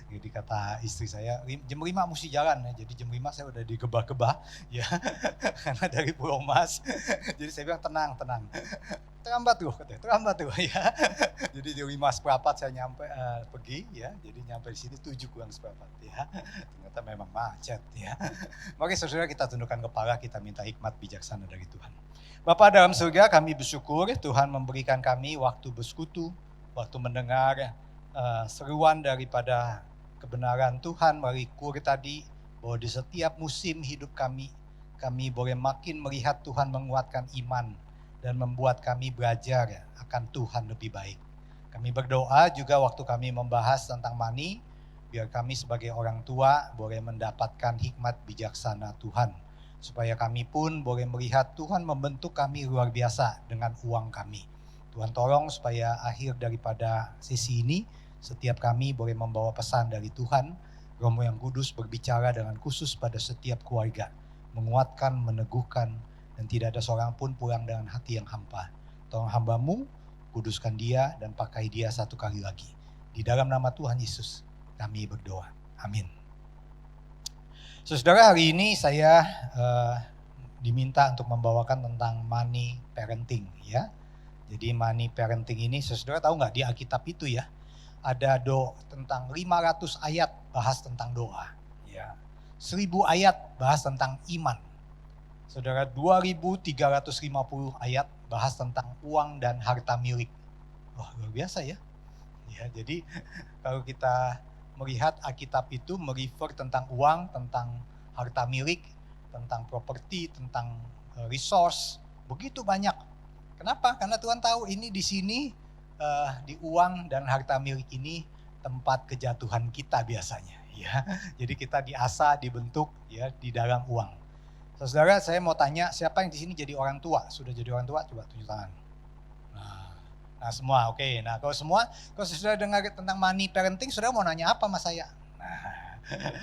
Jadi kata istri saya, jam 5 mesti jalan ya. Jadi jam 5 saya udah digebah-gebah ya karena dari Pulau Mas. Jadi saya bilang tenang, tenang. Terlambat tuh katanya, terlambat tuh ya. Jadi di 5 seperempat saya nyampe pergi ya. Jadi nyampe di sini 7 kurang seperempat ya. Ternyata memang macet ya. Mari saudara kita tundukkan kepala, kita minta hikmat bijaksana dari Tuhan. Bapa dalam surga, kami bersyukur Tuhan memberikan kami waktu bersekutu, waktu mendengar seruan daripada kebenaran Tuhan melalui kur tadi, bahwa di setiap musim hidup kami boleh makin melihat Tuhan menguatkan iman dan membuat kami belajar akan Tuhan lebih baik. Kami berdoa juga waktu kami membahas tentang money, biar kami sebagai orang tua boleh mendapatkan hikmat bijaksana Tuhan. Supaya kami pun boleh melihat Tuhan membentuk kami luar biasa dengan uang kami. Tuhan tolong supaya akhir daripada sesi ini, setiap kami boleh membawa pesan dari Tuhan, Roh yang Kudus berbicara dengan khusus pada setiap keluarga, menguatkan, meneguhkan, dan tidak ada seorang pun pulang dengan hati yang hampa. Tolong hamba-Mu, kuduskan dia dan pakai dia satu kali lagi. Di dalam nama Tuhan Yesus kami berdoa. Amin. Saudara, hari ini saya diminta untuk membawakan tentang money parenting ya. Jadi money parenting ini, saudara tahu nggak di Alkitab itu ya, ada tentang 500 ayat bahas tentang doa. Ya. 1000 ayat bahas tentang iman. Saudara, 2350 ayat bahas tentang uang dan harta milik. Wah, luar biasa ya. Ya, jadi kalau kita melihat Alkitab itu merefer tentang uang, tentang harta milik, tentang properti, tentang resource, begitu banyak. Kenapa? Karena Tuhan tahu ini di sini di uang dan harta milik ini tempat kejatuhan kita biasanya. Ya, jadi kita diasah, dibentuk ya di dalam uang. Saudara, saya mau tanya siapa yang di sini jadi orang tua? Sudah jadi orang tua? Coba tunjuk tangan. Nah semua, oke. Nah kalau semua, kalau saudara dengar tentang money parenting, saudara mau nanya apa sama saya? Nah,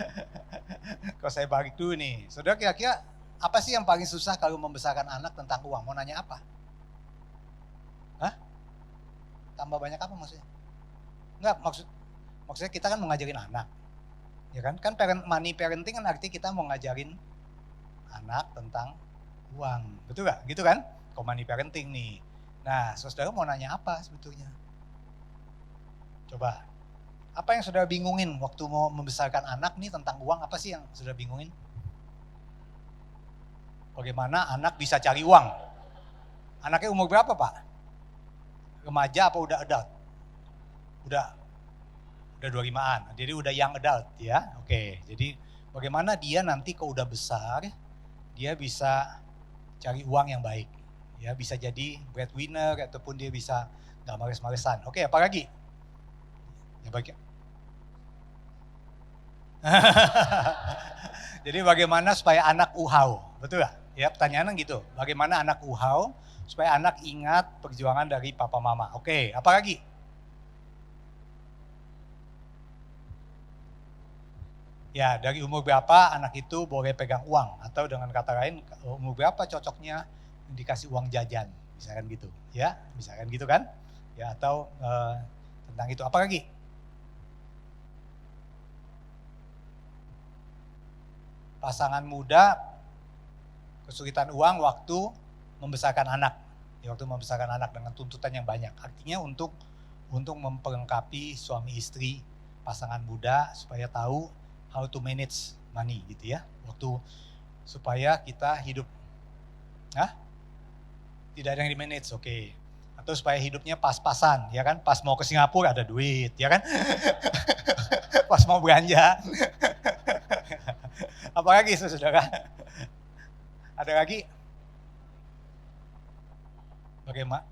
kalau saya balik dulu nih, saudara kira-kira apa sih yang paling susah kalau membesarkan anak tentang uang? Mau nanya apa? Hah? Tambah banyak apa maksudnya? Enggak, maksudnya kita kan mau ngajarin anak. Ya kan? Kan money parenting kan artinya kita mau ngajarin anak tentang uang. Betul gak? Gitu kan? Kalau money parenting nih. Nah, saudara mau nanya apa sebetulnya? Coba. Apa yang saudara bingungin waktu mau membesarkan anak nih tentang uang? Apa sih yang saudara bingungin? Bagaimana anak bisa cari uang? Anaknya umur berapa, Pak? Remaja apa udah adult? Udah 25-an. Jadi udah young adult ya. Oke, jadi bagaimana dia nanti kalau udah besar, dia bisa cari uang yang baik. Ya, bisa jadi breadwinner ataupun dia bisa nggak males-malesan. Oke, apa lagi? Ya baik. Jadi bagaimana supaya anak uhau, betul gak? Ya pertanyaannya gitu, bagaimana anak uhau supaya anak ingat perjuangan dari papa mama. Oke, apa lagi? Ya, dari umur berapa anak itu boleh pegang uang, atau dengan kata lain umur berapa cocoknya dikasih uang jajan, misalkan gitu, ya, misalkan gitu kan, ya atau tentang itu apa lagi? Pasangan muda kesulitan uang waktu membesarkan anak, ya waktu membesarkan anak dengan tuntutan yang banyak, artinya untuk memperlengkapi suami istri pasangan muda supaya tahu how to manage money gitu ya, waktu supaya kita hidup tidak ada yang di manage, oke. Atau supaya hidupnya pas-pasan, ya kan? Pas mau ke Singapura ada duit, ya kan? Pas mau belanja. Apalagi saudara? Ada lagi? Bagaimana?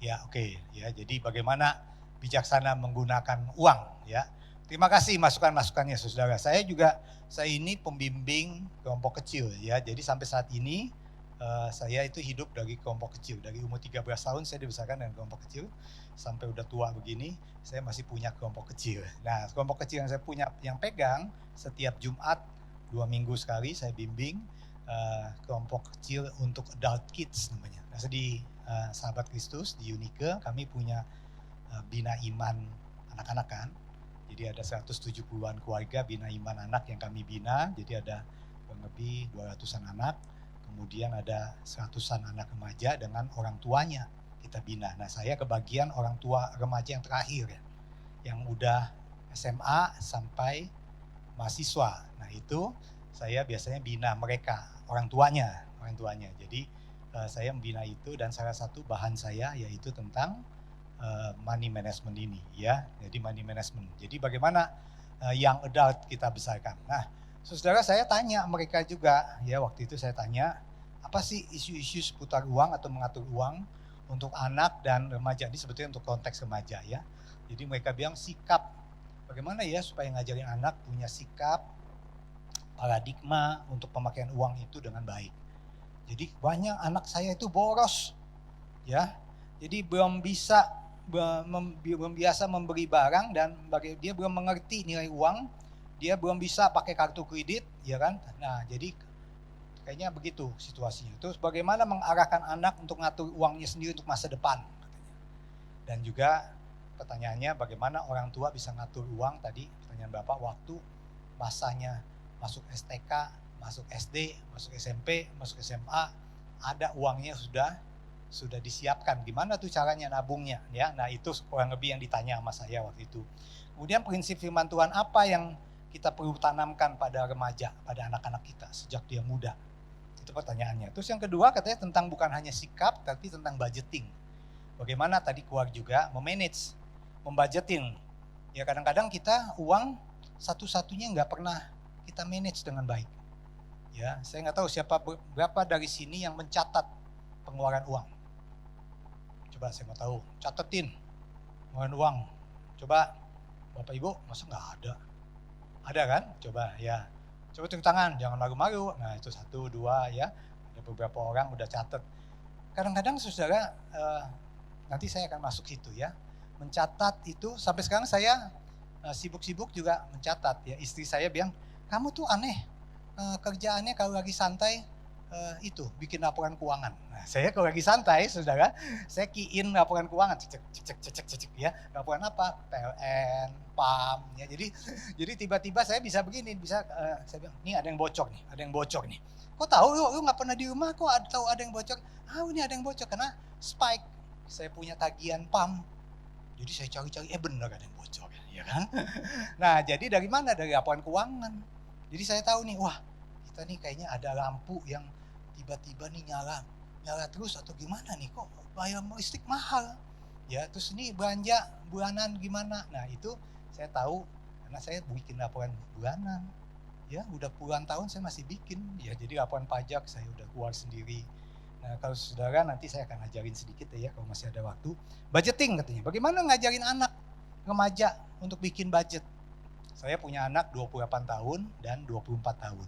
Ya, oke. Ya, jadi bagaimana bijaksana menggunakan uang, ya. Terima kasih masukan-masukannya saudara. Saya ini pembimbing kelompok kecil ya. Jadi sampai saat ini saya itu hidup dari kelompok kecil. Dari umur 13 tahun saya dibesarkan dengan kelompok kecil. Sampai udah tua begini, saya masih punya kelompok kecil. Nah, kelompok kecil yang saya punya, yang pegang setiap Jumat 2 minggu sekali saya bimbing kelompok kecil untuk adult kids namanya. Nah, di Sahabat Kristus di Unike kami punya bina iman anak-anak kan. Jadi ada 170-an keluarga bina iman anak yang kami bina, jadi ada kurang lebih 200-an anak, kemudian ada 100-an anak remaja dengan orang tuanya kita bina. Nah saya kebagian orang tua remaja yang terakhir ya, yang udah SMA sampai mahasiswa. Nah itu saya biasanya bina mereka, orang tuanya. Jadi saya membina itu dan salah satu bahan saya yaitu tentang money management ini ya. Jadi money management. Jadi bagaimana young adult kita besarkan. Nah, saudara saya tanya mereka juga ya, waktu itu saya tanya apa sih isu-isu seputar uang atau mengatur uang untuk anak dan remaja. Ini sebetulnya untuk konteks remaja ya. Jadi mereka bilang sikap. Bagaimana ya supaya ngajarin anak punya sikap paradigma untuk pemakaian uang itu dengan baik. Jadi banyak anak saya itu boros ya. Jadi belum biasa memberi barang dan dia belum mengerti nilai uang, dia belum bisa pakai kartu kredit, ya kan? Nah, jadi kayaknya begitu situasinya. Terus bagaimana mengarahkan anak untuk ngatur uangnya sendiri untuk masa depan, katanya. Dan juga pertanyaannya bagaimana orang tua bisa ngatur uang tadi, pertanyaan Bapak waktu masanya masuk STK, masuk SD, masuk SMP, masuk SMA, ada uangnya sudah disiapkan. Gimana tuh caranya nabungnya ya? Nah, itu kurang lebih yang ditanya sama saya waktu itu. Kemudian prinsip firman Tuhan apa yang kita perlu tanamkan pada remaja, pada anak-anak kita sejak dia muda? Itu pertanyaannya. Terus yang kedua katanya tentang bukan hanya sikap tapi tentang budgeting. Bagaimana tadi keluar juga memanage, membudgeting. Ya kadang-kadang kita uang satu-satunya nggak pernah kita manage dengan baik. Ya, saya nggak tahu berapa dari sini yang mencatat pengeluaran uang. Coba saya mau tahu, catetin pengeluaran uang. Coba Bapak Ibu, masa nggak ada? Ada kan? Coba ya. Coba tunjuk tangan, jangan malu-malu. Nah itu 1, 2 ya. Ada beberapa orang udah catat. Kadang-kadang saudara, nanti saya akan masuk situ ya. Mencatat itu, sampai sekarang saya sibuk-sibuk juga mencatat ya. Istri saya bilang, kamu tuh aneh, kerjaannya kalau lagi santai itu bikin laporan keuangan. Nah, saya kalau lagi santai, saudara, saya key-in laporan keuangan, cek ya. Laporan apa? PLN, PAM ya. Jadi tiba-tiba saya bisa begini, saya bilang, "Nih ada yang bocor nih." Kok tahu lu nggak pernah di rumah kok tahu ada yang bocor? Ini ada yang bocor karena spike. Saya punya tagihan PAM. Jadi saya cari-cari, benar ada yang bocor ya kan? Nah, jadi dari mana? Dari laporan keuangan. Jadi saya tahu nih, wah kita nih kayaknya ada lampu yang tiba-tiba nih nyala terus atau gimana nih, kok bayar listrik mahal. Ya, terus ini belanja bulanan gimana. Nah itu saya tahu karena saya bikin laporan bulanan. Ya udah puluhan tahun saya masih bikin. Ya jadi laporan pajak saya udah keluar sendiri. Nah kalau saudara nanti saya akan ajarin sedikit ya kalau masih ada waktu. Budgeting katanya, bagaimana ngajarin anak remaja untuk bikin budget. Saya punya anak 28 tahun dan 24 tahun.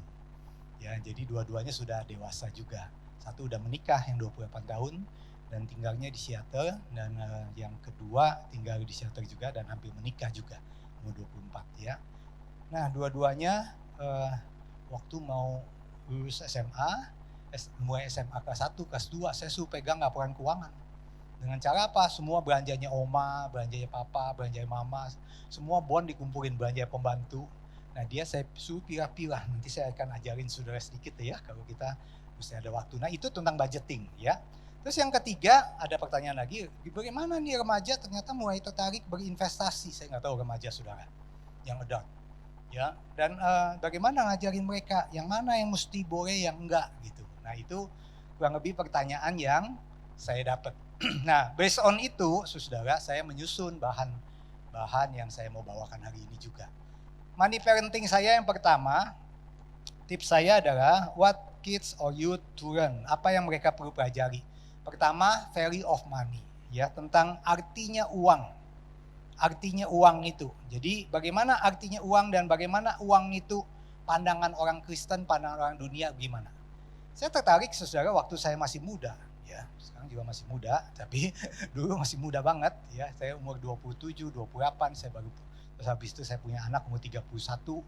Ya, jadi dua-duanya sudah dewasa juga. Satu udah menikah yang 28 tahun dan tinggalnya di Seattle, dan yang kedua tinggal di Seattle juga dan hampir menikah juga, umur 24 ya. Nah, dua-duanya waktu mau lulus SMA, mulai SMA kelas 1, kelas 2, saya suruh pegang laporan keuangan. Dengan cara apa? Semua belanjanya oma, belanjanya papa, belanjanya mama, semua dikumpulin, belanja pembantu. Nah dia saya suruh pilah-pilah, nanti saya akan ajarin saudara sedikit ya kalau kita mesti ada waktu. Nah itu tentang budgeting ya. Terus yang ketiga ada pertanyaan lagi, bagaimana nih remaja ternyata mulai tertarik berinvestasi. Saya nggak tahu remaja saudara yang adult ya. Dan bagaimana ngajarin mereka yang mana yang mesti boleh yang enggak gitu. Nah itu kurang lebih pertanyaan yang saya dapat. Nah, based on itu, saudara, saya menyusun bahan yang saya mau bawakan hari ini juga. Money parenting saya yang pertama, tips saya adalah what kids or youth to learn. Apa yang mereka perlu pelajari. Pertama, value of money, ya, tentang artinya uang. Artinya uang itu. Jadi, bagaimana artinya uang dan bagaimana uang itu pandangan orang Kristen, pandangan orang dunia gimana. Saya tertarik, saudara, waktu saya masih muda. Ya, sekarang juga masih muda, tapi dulu masih muda banget ya. Saya umur 27, 28, saya baru terus habis itu saya punya anak umur 31, 32,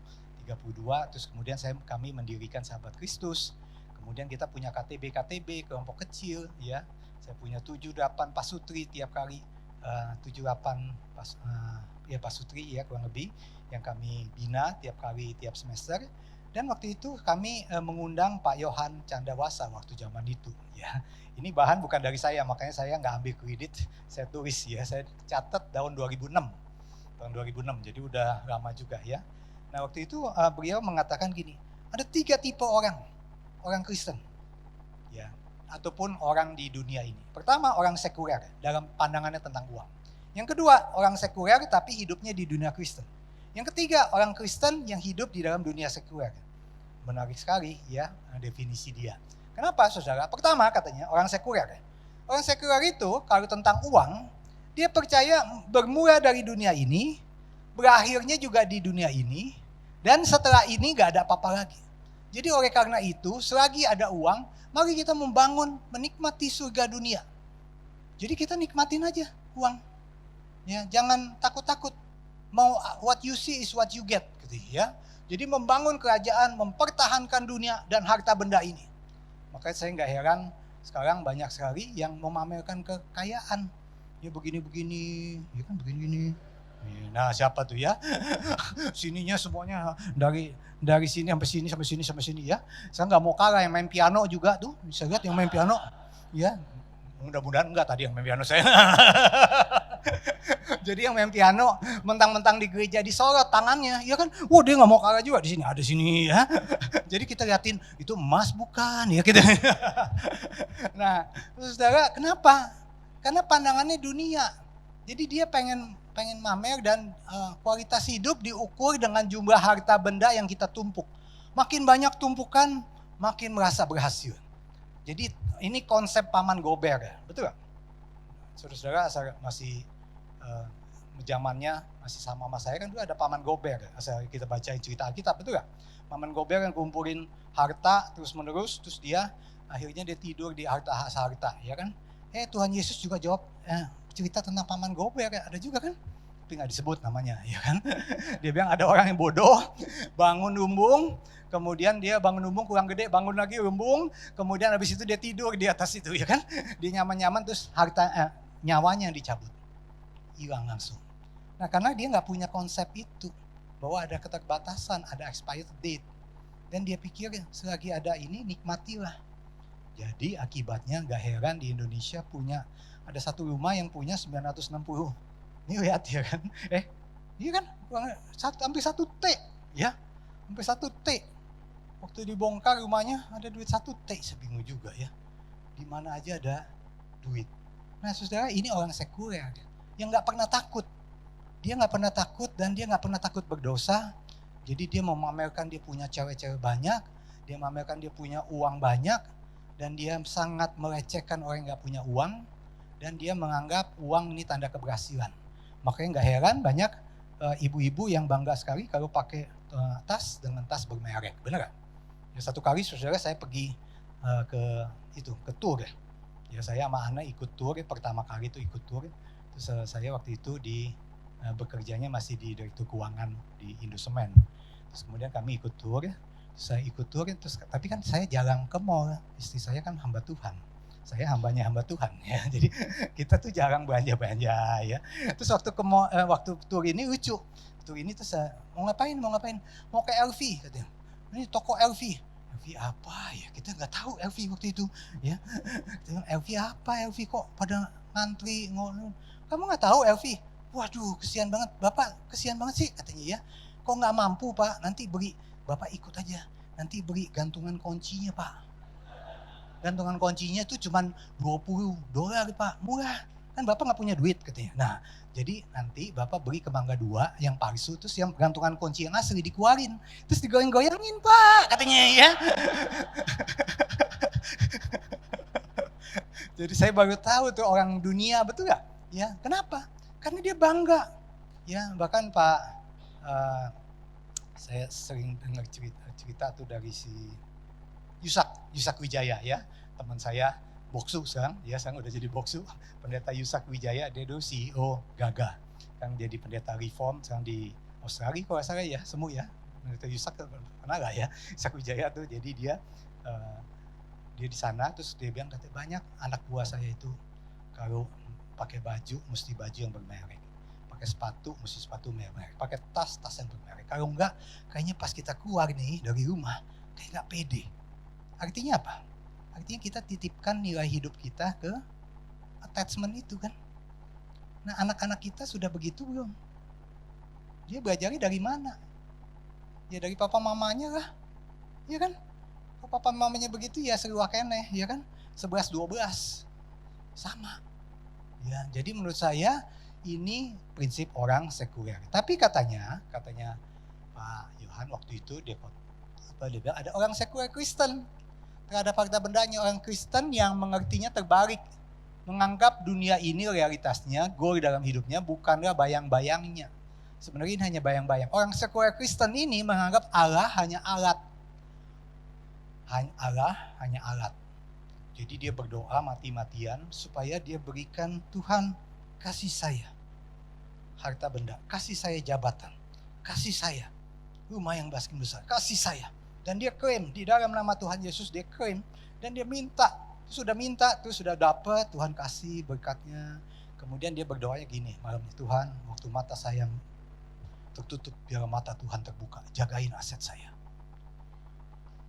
terus kemudian kami mendirikan Sahabat Kristus. Kemudian kita punya KTB kelompok kecil ya. Saya punya 7, 8 pasutri tiap kali 78 pasutri ya kurang lebih yang kami bina tiap semester. Dan waktu itu kami mengundang Pak Yohan Candawasa waktu zaman itu ya. Ini bahan bukan dari saya, makanya saya nggak ambil kredit, saya tulis ya, saya catat tahun 2006. Tahun 2006, jadi udah lama juga ya. Nah waktu itu beliau mengatakan gini, ada 3 tipe orang Kristen ya, ataupun orang di dunia ini. Pertama, orang sekuler dalam pandangannya tentang uang. Yang kedua, orang sekuler tapi hidupnya di dunia Kristen. Yang ketiga, orang Kristen yang hidup di dalam dunia sekuler. Menarik sekali ya definisi dia. Kenapa saudara? Pertama katanya orang sekuler. Orang sekuler itu kalau tentang uang, dia percaya bermula dari dunia ini, berakhirnya juga di dunia ini, dan setelah ini gak ada apa-apa lagi. Jadi oleh karena itu, selagi ada uang, mari kita menikmati surga dunia. Jadi kita nikmatin aja uang. Ya, jangan takut-takut. Mau what you see is what you get gitu ya. Jadi membangun kerajaan, mempertahankan dunia dan harta benda ini. Makanya saya nggak heran sekarang banyak sekali yang memamerkan kekayaan. Ya begini-begini, ya kan begini-begini. Nah siapa tuh ya? Sininya semuanya dari sini sampai sini ya. Saya nggak mau kalah yang main piano juga tuh. Bisa lihat yang main piano. Ya, mudah-mudahan enggak tadi yang main piano saya. Jadi yang main piano mentang-mentang di gereja disorot tangannya, ya kan? Wah dia nggak mau kalah juga di sini, ada sini ya. Jadi kita liatin itu emas bukan ya kita. Nah, saudara, kenapa? Karena pandangannya dunia. Jadi dia pengen mamer dan kualitas hidup diukur dengan jumlah harta benda yang kita tumpuk. Makin banyak tumpukan, makin merasa berhasil. Jadi ini konsep paman gober ya, betul gak? Saudara-saudara masih zamannya masih sama saya kan dulu ada paman gober, asal kita bacain cerita Alkitab, betul gak? Paman gober yang kumpulin harta terus menerus, terus dia akhirnya dia tidur di harta, ya kan? Tuhan Yesus juga jawab cerita tentang paman gober, ada juga kan? Tapi gak disebut namanya, ya kan? Dia bilang ada orang yang bodoh, bangun lumbung, kemudian dia bangun lumbung kurang gede, bangun lagi lumbung, kemudian habis itu dia tidur di atas itu, ya kan? Dia nyaman-nyaman terus nyawanya dicabut, hilang langsung. Nah karena dia nggak punya konsep itu, bahwa ada keterbatasan, ada expired date. Dan dia pikir selagi ada ini nikmatilah. Jadi akibatnya nggak heran di Indonesia ada satu rumah yang punya 960. Ini lihat ya kan, iya kan, hampir 1 T ya, hampir 1 T. Waktu dibongkar rumahnya ada duit 1 T, saya bingung juga ya. Di mana aja ada duit. Nah saudara, ini orang sekuler yang nggak pernah takut. Dia nggak pernah takut dan dia nggak pernah takut berdosa. Jadi dia memamerkan dia punya cewek-cewek banyak, dia memamerkan dia punya uang banyak, dan dia sangat melecehkan orang yang nggak punya uang, dan dia menganggap uang ini tanda keberhasilan. Makanya nggak heran banyak ibu-ibu yang bangga sekali kalau pakai tas dengan tas bermerek, benar nggak? Ya, satu kali saudara saya pergi ke tour ya. Ya saya sama Ana ikut tour, pertama kali itu ikut tour. Terus saya waktu itu bekerjanya masih di Direktur Keuangan di Indosemen. Terus kemudian kami ikut tour, saya ikut tour, tapi kan saya jarang ke mall, istri saya kan hamba Tuhan. Saya hambanya hamba Tuhan ya. Jadi kita tuh jarang belanja-belanja ya. Terus waktu waktu tour ini lucu. Tour ini terus mau ngapain? Mau ke LV katanya. Ini toko LV. LV apa ya? Kita nggak tahu LV waktu itu ya. LV apa? LV kok pada ngantri kamu nggak tahu LV? Waduh, kesian banget, Bapak kesian banget sih katanya ya. Kok nggak mampu Pak, nanti beri, Bapak ikut aja, nanti beri gantungan kuncinya Pak. Gantungan kuncinya tuh cuman $20 Pak, murah. Kan Bapak nggak punya duit katanya. Nah, jadi nanti Bapak beri ke Mangga 2 yang palsu, terus yang gantungan kunci yang asli dikeluarin. Terus digoyang-goyangin Pak katanya ya. Jadi saya baru tahu tuh orang dunia, betul gak? Ya, kenapa? Karena dia bangga. Ya, bahkan Pak, saya sering dengar cerita tuh dari si Yusak Wijaya ya, teman saya Boksu sekarang, ya sekarang udah jadi Boksu, pendeta Yusak Wijaya, dia dulu CEO Gaga, kan jadi pendeta Reform sekarang di Australia kalau saya ya, semu ya, pendeta Yusak pernah gak ya, Yusak Wijaya tuh, jadi dia di sana, terus dia bilang katanya banyak anak buah saya itu kalau pakai baju mesti baju yang bermerek, pakai sepatu mesti sepatu merek, pakai tas yang bermerek. Kalau enggak, kayaknya pas kita keluar nih dari rumah kayak nggak pede. Artinya apa? Artinya kita titipkan nilai hidup kita ke attachment itu kan. Nah, anak-anak kita sudah begitu belum? Dia belajarnya dari mana? Ya dari papa mamanya lah. Ya kan? Kalau papa mamanya begitu ya seruah keneh, ya kan? 11 12. Sama. Ya, jadi menurut saya ini prinsip orang sekuler. Tapi katanya Pak Yohan waktu itu dia bilang ada orang sekuler Kristen. Terhadap fakta bendanya orang Kristen yang mengertinya terbalik. Menganggap dunia ini realitasnya, goal dalam hidupnya bukanlah bayang-bayangnya. Sebenarnya ini hanya bayang-bayang. Orang sekuler Kristen ini menganggap Allah hanya alat. Allah hanya alat. Jadi dia berdoa mati-matian supaya dia berikan Tuhan kasih saya harta benda, kasih saya jabatan, kasih saya rumah yang baskin besar, kasih saya. Dan dia klaim di dalam nama Tuhan Yesus, dia klaim dan dia minta. Sudah minta, terus sudah dapat, Tuhan kasih berkatnya. Kemudian dia berdoanya gini, malam ini, Tuhan, waktu mata saya tertutup, biar mata Tuhan terbuka, jagain aset saya.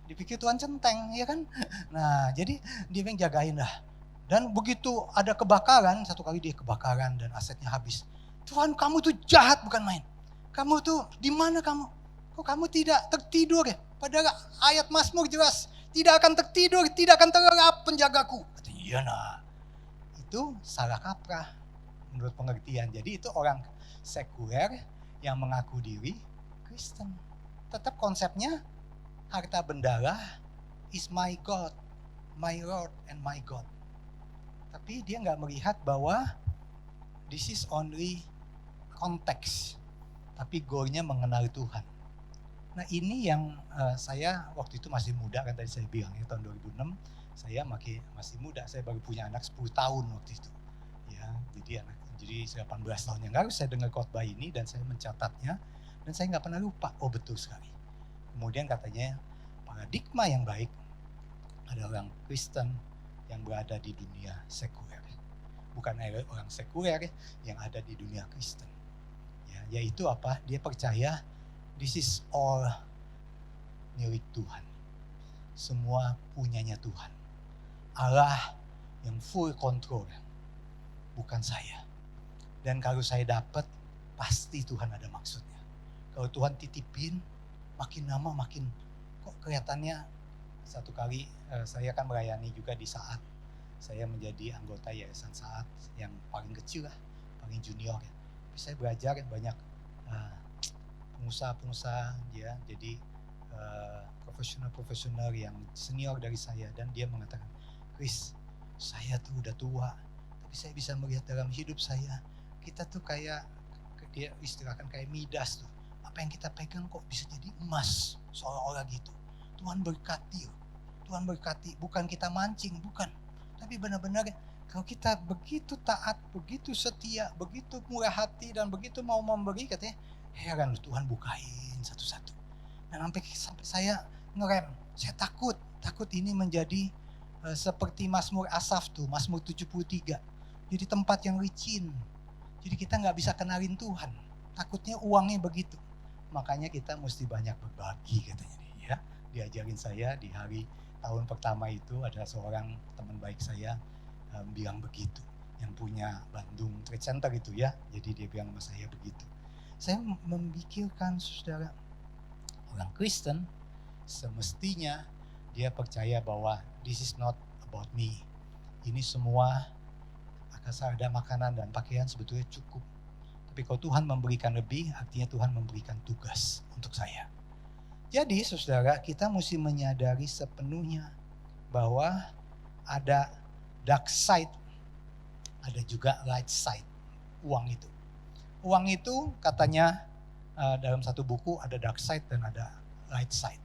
Dipikir Tuhan centeng, ya kan? Nah, jadi dia yang jagain lah. Dan begitu ada kebakaran, satu kali dia kebakaran dan asetnya habis. Tuhan, kamu tuh jahat bukan main. Kamu tuh di mana kamu? Kok kamu tidak tertidur ya? Padahal ayat Mazmur jelas. Tidak akan tertidur, tidak akan terlelap penjagaku. Katanya, iya nah. Itu salah kaprah menurut pengertian. Jadi itu orang sekuler yang mengaku diri Kristen. Tetap konsepnya harta benda is my God, my Lord and my God. Tapi dia nggak melihat bahwa this is only konteks. Tapi goalnya mengenal Tuhan. Nah ini yang saya waktu itu masih muda kan tadi saya bilang ya tahun 2006 saya masih muda, saya baru punya anak 10 tahun waktu itu. Ya, jadi 18 tahun yang lalu saya dengar khotbah ini dan saya mencatatnya dan saya nggak pernah lupa. Oh betul sekali. Kemudian katanya paradigma yang baik adalah orang Kristen yang berada di dunia sekuler. Bukan orang sekuler yang ada di dunia Kristen. Ya, yaitu apa? Dia percaya this is all milik Tuhan. Semua punyanya Tuhan. Allah yang full control. Bukan saya. Dan kalau saya dapat, pasti Tuhan ada maksudnya. Kalau Tuhan titipin, makin lama makin kok kelihatannya. Satu kali saya kan melayani juga di Saat. Saya menjadi anggota Yayasan Saat yang paling kecil lah, paling junior ya. Tapi saya belajar banyak pengusaha-pengusaha ya, jadi profesional yang senior dari saya dan dia mengatakan, Chris, saya tuh udah tua, tapi saya bisa melihat dalam hidup saya, kita tuh kayak, dia istilahkan kayak Midas tuh, apa yang kita pegang kok bisa jadi emas, seolah-olah gitu. Tuhan berkati, Tuhan berkati, bukan kita mancing, bukan, tapi benar-benar kalau kita begitu taat, begitu setia, begitu murah hati dan begitu mau memberi, katanya heran Tuhan bukain satu-satu. Dan sampai saya ngerem, saya takut ini menjadi seperti Mazmur Asaf tuh, Mazmur 73. Jadi tempat yang licin. Jadi kita nggak bisa kenalin Tuhan. Takutnya uangnya begitu. Makanya kita mesti banyak berbagi katanya ya. Diajarin saya di hari tahun pertama itu ada seorang teman baik saya bilang begitu. Yang punya Bandung Trade Center itu ya. Jadi dia bilang sama saya begitu. Saya memikirkan saudara, orang Kristen semestinya dia percaya bahwa this is not about me. Ini semua asal ada makanan dan pakaian sebetulnya cukup. Tapi kalau Tuhan memberikan lebih, artinya Tuhan memberikan tugas untuk saya. Jadi saudara, kita mesti menyadari sepenuhnya bahwa ada dark side, ada juga light side uang itu. Uang itu katanya dalam satu buku ada dark side dan ada light side.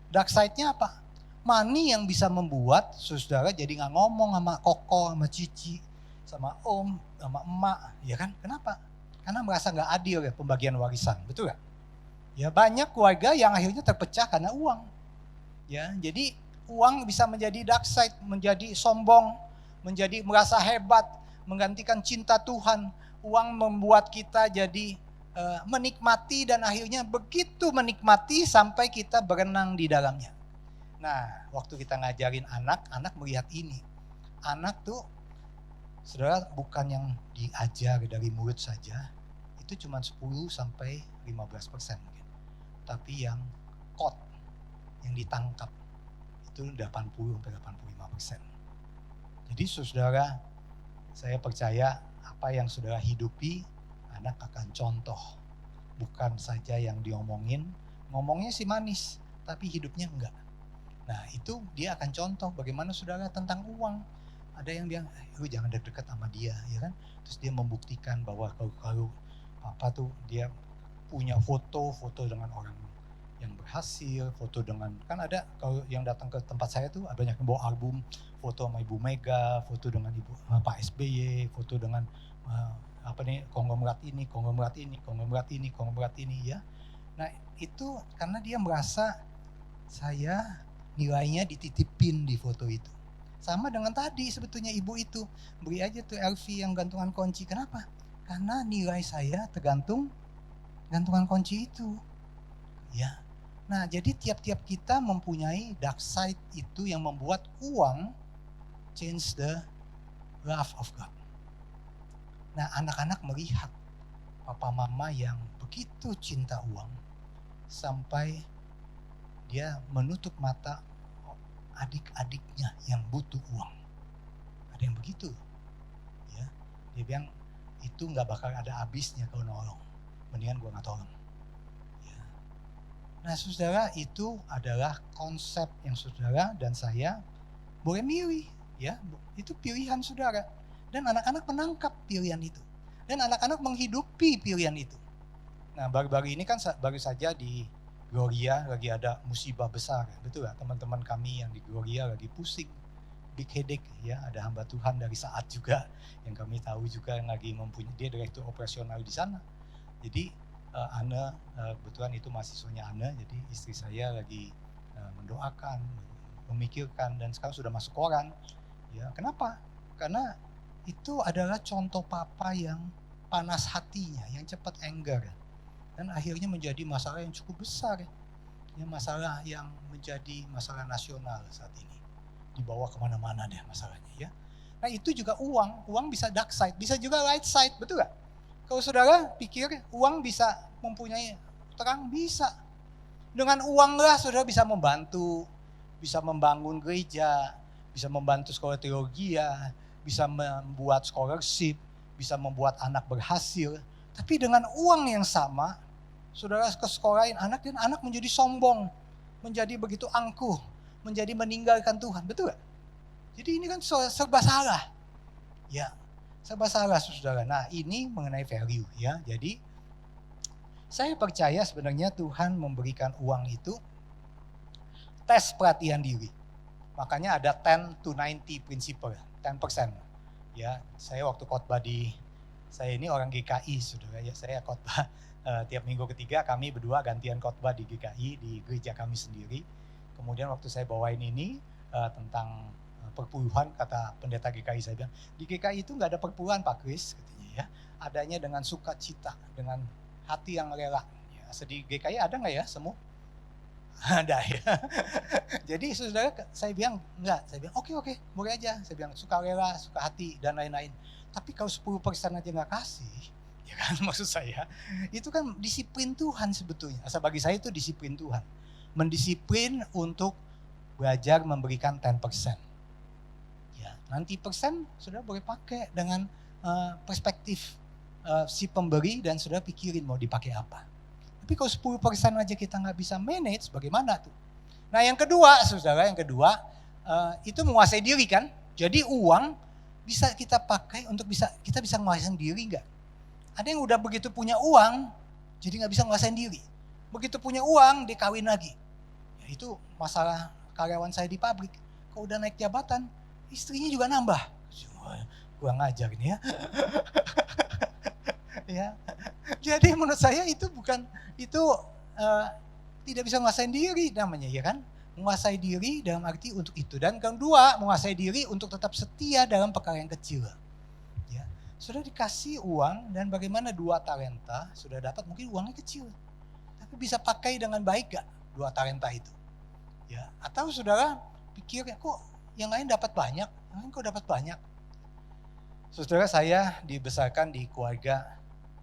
Dark side-nya apa? Money yang bisa membuat saudara jadi gak ngomong sama koko, sama cici, sama om, sama emak. Ya kan? Kenapa? Karena merasa gak adil ya pembagian warisan. Betul gak? Ya banyak keluarga yang akhirnya terpecah karena uang. Ya, jadi uang bisa menjadi dark side, menjadi sombong, menjadi merasa hebat, menggantikan cinta Tuhan. Uang membuat kita jadi menikmati dan akhirnya begitu menikmati sampai kita berenang di dalamnya. Nah, waktu kita ngajarin anak melihat ini. Anak tuh, saudara, bukan yang diajar dari mulut saja, itu cuma 10 sampai 15% mungkin. Tapi yang caught, yang ditangkap, itu 80 sampai 85%. Jadi saudara, saya percaya apa yang saudara hidupi, anak akan contoh. Bukan saja yang diomongin, ngomongnya sih manis, tapi hidupnya enggak. Nah itu dia akan contoh bagaimana saudara tentang uang. Ada yang bilang, lu jangan deket-deket sama dia, ya kan? Terus dia membuktikan bahwa kalau papa tuh dia punya foto dengan orang yang berhasil, foto dengan, kan ada kalau yang datang ke tempat saya tuh banyak yang bawa album foto sama Ibu Mega, foto dengan Pak SBY, foto dengan konglomerat ini ya. Nah itu karena dia merasa saya nilainya dititipin di foto itu. Sama dengan tadi sebetulnya ibu itu, beri aja tuh LV yang gantungan kunci. Kenapa? Karena nilai saya tergantung gantungan kunci itu. Ya. Nah, jadi tiap-tiap kita mempunyai dark side itu yang membuat uang change the love of God. Nah, anak-anak melihat papa mama yang begitu cinta uang sampai dia menutup mata adik-adiknya yang butuh uang. Ada yang begitu. Ya. Dia bilang itu gak bakal ada habisnya kalau nolong. Mendingan gue gak tolong. Ya. Nah saudara, itu adalah konsep yang saudara dan saya boleh milih. Ya, itu pilihan saudara. Dan anak-anak menangkap pilihan itu. Dan anak-anak menghidupi pilihan itu. Nah baru-baru ini kan baru saja di Gloria lagi ada musibah besar, betul ya, teman-teman kami yang di Gloria lagi pusing, big headache ya, ada hamba Tuhan dari Saat juga yang kami tahu juga yang lagi mempunyai, dia direktur operasional di sana. Jadi Ana, kebetulan itu mahasiswanya Ana, jadi istri saya lagi mendoakan, memikirkan dan sekarang sudah masuk koran. Ya, kenapa? Karena itu adalah contoh papa yang panas hatinya, yang cepat anger. Dan akhirnya menjadi masalah yang cukup besar. Ya, masalah yang menjadi masalah nasional saat ini. Dibawa kemana-mana deh masalahnya ya. Nah itu juga uang bisa dark side, bisa juga light side, betul gak? Kalau saudara pikir uang bisa mempunyai terang, bisa. Dengan uang lah saudara bisa membantu, bisa membangun gereja, bisa membantu sekolah teologi ya, bisa membuat scholarship, bisa membuat anak berhasil. Tapi dengan uang yang sama, saudara kesekolahin anak dan anak menjadi sombong, menjadi begitu angkuh, menjadi meninggalkan Tuhan, betul gak? Jadi ini kan serba salah, ya, serba salah saudara. Nah ini mengenai value ya. Jadi saya percaya sebenarnya Tuhan memberikan uang itu tes perhatian diri. Makanya ada 10 to 90 principle, 10%. Ya, saya waktu khotbah saya ini orang GKI saudara ya, saya khotbah tiap minggu ketiga kami berdua gantian khotbah di GKI, di gereja kami sendiri. Kemudian waktu saya bawain ini tentang perpuluhan, kata pendeta GKI saya bilang, di GKI itu gak ada perpuluhan Pak Kris, katanya ya. Adanya dengan sukacita, dengan hati yang rela. Ya, di GKI ada gak ya semua? Ada ya. Jadi saudara saya bilang enggak, saya bilang oke, boleh aja. Saya bilang suka rela, suka hati dan lain-lain. Tapi kalau 10% aja gak kasih, ya kan maksud saya, itu kan disiplin Tuhan sebetulnya. Asal bagi saya itu disiplin Tuhan. Mendisiplin untuk belajar memberikan 10%. Ya, nanti persen saudara boleh pakai dengan perspektif si pemberi dan saudara pikirin mau dipakai apa. Tapi kalau 10% aja kita nggak bisa manage, bagaimana tuh? Nah yang kedua, saudara, itu menguasai diri kan. Jadi uang bisa kita pakai untuk kita bisa menguasai diri nggak? Ada yang udah begitu punya uang, jadi nggak bisa menguasai diri. Begitu punya uang, dia kawin lagi. Ya, itu masalah karyawan saya di pabrik. Kalau udah naik jabatan, istrinya juga nambah. Gua ngajar ini ya. Ya. Jadi menurut saya itu tidak bisa menguasai diri namanya ya kan. Menguasai diri dalam arti untuk itu. Dan kedua, menguasai diri untuk tetap setia dalam perkara yang kecil. Ya. Sudah dikasih uang dan bagaimana 2 talenta sudah dapat, mungkin uangnya kecil. Tapi bisa pakai dengan baik gak 2 talenta itu? Ya, atau saudara pikir kok yang lain dapat banyak, yang lain kok dapat banyak. Saudara, saya dibesarkan di keluarga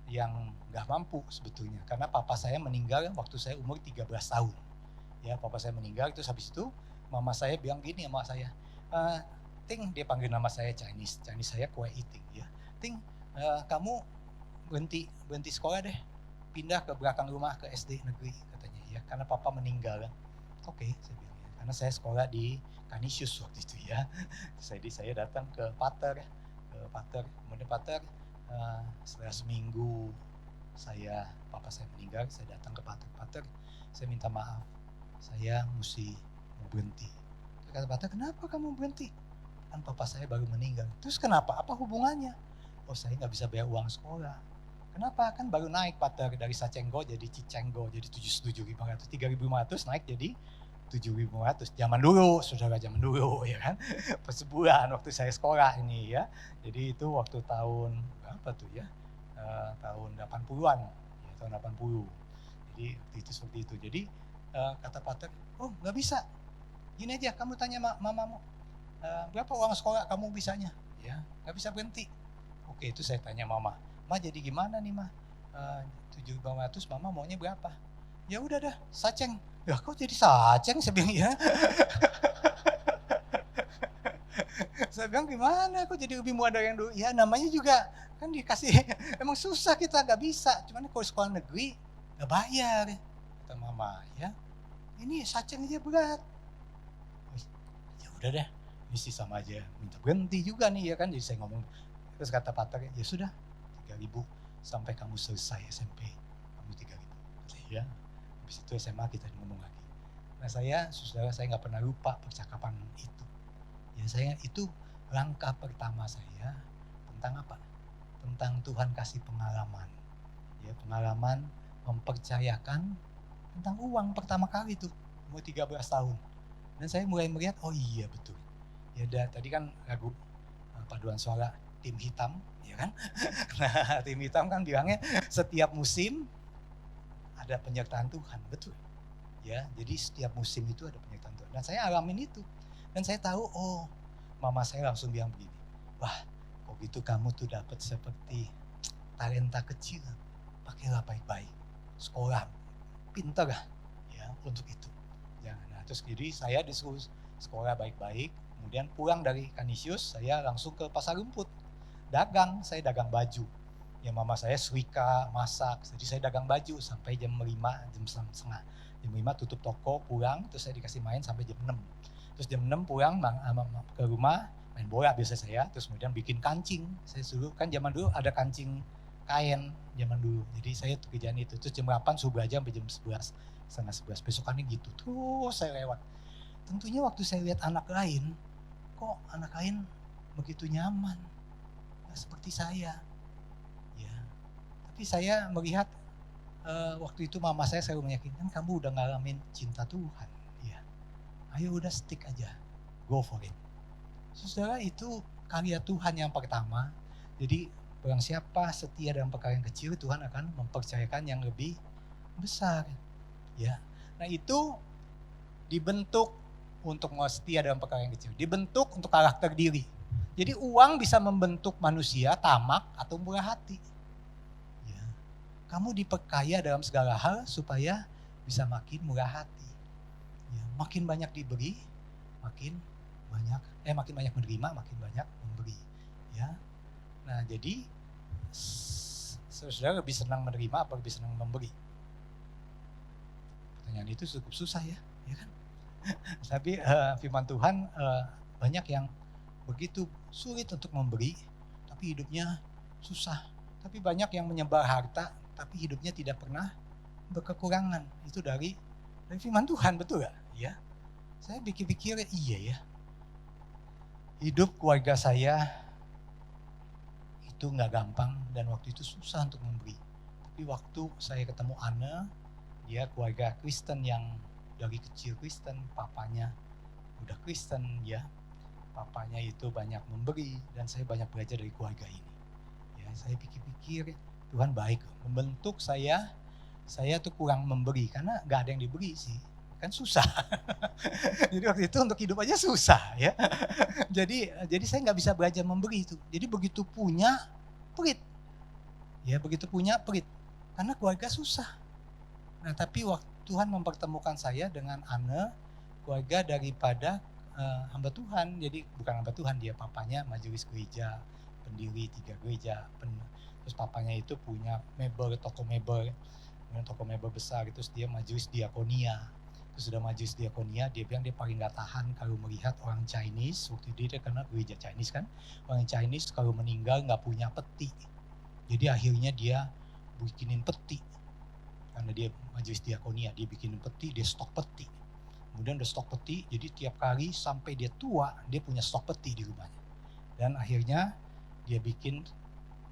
yang gak mampu sebetulnya. Karena papa saya meninggal waktu saya umur 13 tahun. Ya, papa saya meninggal, terus habis itu mama saya bilang gini sama saya, Ting, dia panggil nama saya Chinese saya Kue Iting ya. Ting, kamu berhenti sekolah deh, pindah ke belakang rumah ke SD negeri katanya ya, karena papa meninggal. Oke, saya bilang ya, karena saya sekolah di Kanisius waktu itu ya. Jadi saya datang ke Pater, kemudian Pater, setelah seminggu papa saya meninggal, saya datang ke Pater, saya minta maaf, saya mesti mau berhenti. Kata Pater, kenapa kamu berhenti? Kan papa saya baru meninggal. Terus kenapa? Apa hubungannya? Oh, saya nggak bisa bayar uang sekolah. Kenapa? Kan baru naik Pater dari Sacenggo jadi Cicenggo, jadi 77.500, 3.500 naik jadi 7.500. Zaman dulu, saudara, zaman dulu ya kan. Per sebulan waktu saya sekolah ini ya. Jadi itu waktu tahun berapa tuh ya? Tahun 80-an. Ya, tahun 80. Jadi itu seperti itu. Jadi kata Pater, oh nggak bisa. Gini aja, kamu tanya mamamu, berapa uang sekolah kamu bisanya? Ya, nggak bisa berhenti. Oke, itu saya tanya mama. Ma, jadi gimana nih ma? 7.500, mama maunya berapa? Ya udah dah, saceng. Ya kok jadi saceng? Saya bilang ya. Saya bilang gimana? Kok jadi lebih mudah dari yang dulu? Ya namanya juga kan dikasih. Emang susah kita, nggak bisa. Cuman kalau sekolah negeri nggak bayar. Kata mama ya. Ini saceng aja berat. Ya udah deh, ini sih sama aja minta berhenti juga nih ya kan. Jadi saya ngomong, terus kata Pater, ya sudah 3.000 sampai kamu selesai SMP, kamu 3.000 ya. Habis itu SMA kita ngomong lagi. Nah saudara, saya nggak pernah lupa percakapan itu. Ya saya itu langkah pertama saya tentang apa? Tentang Tuhan kasih pengalaman. Ya, pengalaman mempercayakan tentang uang pertama kali tuh, umur 13 tahun. Dan saya mulai melihat, oh iya betul. Ya tadi kan lagu paduan suara Tim Hitam, ya kan? Nah, Tim Hitam kan bilangnya setiap musim ada penyertaan Tuhan, betul. Ya, jadi setiap musim itu ada penyertaan Tuhan. Dan saya alamin itu. Dan saya tahu, oh, mama saya langsung bilang begini, wah, kok gitu kamu tuh dapat seperti talenta kecil, pakailah baik-baik, sekolah, pintar ya untuk itu. Ya, nah, terus jadi saya disuruh sekolah baik-baik, kemudian pulang dari Kanisius, saya langsung ke Pasar Rumput, saya dagang baju. Ya mama saya suika, masak, jadi saya dagang baju sampai jam 5, jam setengah. Jam 5 tutup toko, pulang, terus saya dikasih main sampai jam 6. Terus jam 6 pulang ke rumah, main bola biasa saya, terus kemudian bikin kancing. Saya suruh, kan zaman dulu ada kancing kain zaman dulu. Jadi saya tuh kerjaan itu. Terus jam 8 subuh aja sampai jam 11, setengah 11. Besokannya gitu. Terus saya lewat. Tentunya waktu saya lihat anak lain, kok anak lain begitu nyaman. Nggak seperti saya. Ya. Tapi saya melihat waktu itu mama saya selalu meyakinkan, kamu udah ngalamin cinta Tuhan. Ya. Ayo udah stick aja. Go for it. Saudara, itu karya Tuhan yang pertama. Jadi barang siapa setia dalam perkara yang kecil, Tuhan akan mempercayakan yang lebih besar. Ya. Nah itu dibentuk untuk mau setia dalam perkara yang kecil. Dibentuk untuk karakter diri. Jadi uang bisa membentuk manusia tamak atau murah hati. Ya. Kamu diperkaya dalam segala hal supaya bisa makin murah hati. Ya. Makin banyak diberi, makin banyak menerima, makin banyak memberi. Ya. Nah jadi saudara lebih senang menerima apa lebih senang memberi? Pertanyaan itu cukup susah ya kan? Tapi firman Tuhan banyak yang begitu sulit untuk memberi, tapi hidupnya susah. Tapi banyak yang menyebar harta, tapi hidupnya tidak pernah berkekurangan. Itu dari firman Tuhan, betul gak? Ya. Saya pikir-pikir, iya ya. Hidup keluarga saya itu gak gampang dan waktu itu susah untuk memberi. Tapi waktu saya ketemu Anne, dia keluarga Kristen yang dari kecil Kristen, papanya udah Kristen ya. Papanya itu banyak memberi dan saya banyak belajar dari keluarga ini. saya pikir-pikir Tuhan baik membentuk saya tuh kurang memberi karena gak ada yang diberi sih, kan susah. Jadi waktu itu untuk hidup aja susah ya. Jadi saya nggak bisa belajar memberi itu. Jadi begitu punya pelit, ya begitu punya pelit karena keluarga susah. Nah tapi waktu Tuhan mempertemukan saya dengan Anne, keluarga daripada hamba Tuhan. Jadi bukan hamba Tuhan, dia papanya majelis gereja, pendiri 3 gereja, terus papanya itu punya toko mebel besar, terus dia majelis diakonia. Terus sudah majelis diakonia, dia bilang dia paling gak tahan kalau melihat orang Chinese, waktu itu dia karena gereja Chinese kan, orang Chinese kalau meninggal gak punya peti. Jadi akhirnya dia bikinin peti, karena dia majelis diakonia, dia bikinin peti, dia stok peti. Kemudian udah stok peti, jadi tiap kali sampai dia tua, dia punya stok peti di rumahnya. Dan akhirnya dia bikin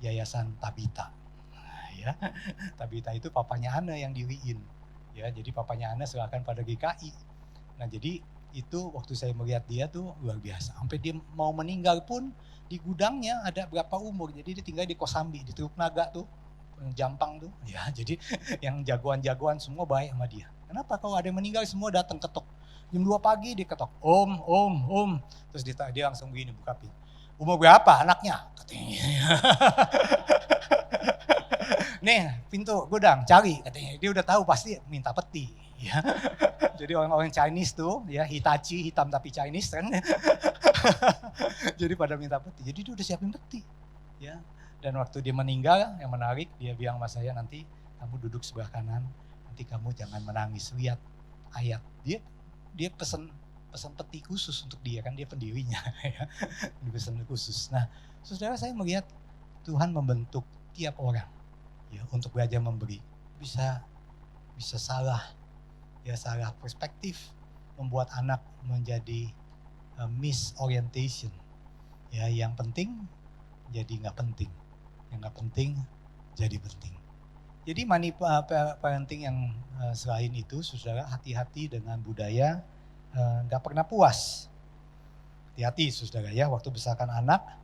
yayasan Tabita. Ya, Tabita itu papanya Anne yang diriin. Ya, jadi papanya Anne serahkan pada GKI. Nah, jadi itu waktu saya melihat dia tuh luar biasa. Sampai dia mau meninggal pun di gudangnya ada berapa umur. Jadi dia tinggal di Kosambi, di Teluk Naga tuh, Jampang tuh. Ya, jadi yang jagoan-jagoan semua baik sama dia. Kenapa? Kalau ada yang meninggal semua datang ketok. Jam 2 pagi dia ketok, om. Terus dia langsung begini buka pintu. Umur berapa anaknya? Katanya. Nih pintu gudang cari katanya, dia udah tahu pasti minta peti ya. Jadi orang-orang Chinese tuh ya, Hitachi hitam tapi Chinese kan. Jadi pada minta peti, jadi dia udah siapin peti ya. Dan waktu dia meninggal yang menarik, dia bilang sama saya, nanti kamu duduk sebelah kanan, nanti kamu jangan menangis, lihat ayat. Dia pesen peti khusus untuk dia, kan dia pendirinya ya. Dipesan khusus. Nah saudara, saya melihat Tuhan membentuk tiap orang ya untuk belajar memberi. Bisa salah ya, salah perspektif membuat anak menjadi misorientation ya, yang penting jadi nggak penting, yang nggak penting jadi penting. Jadi money parenting yang selain itu, saudara, hati-hati dengan budaya nggak pernah puas. Hati-hati saudara ya, waktu besarkan anak.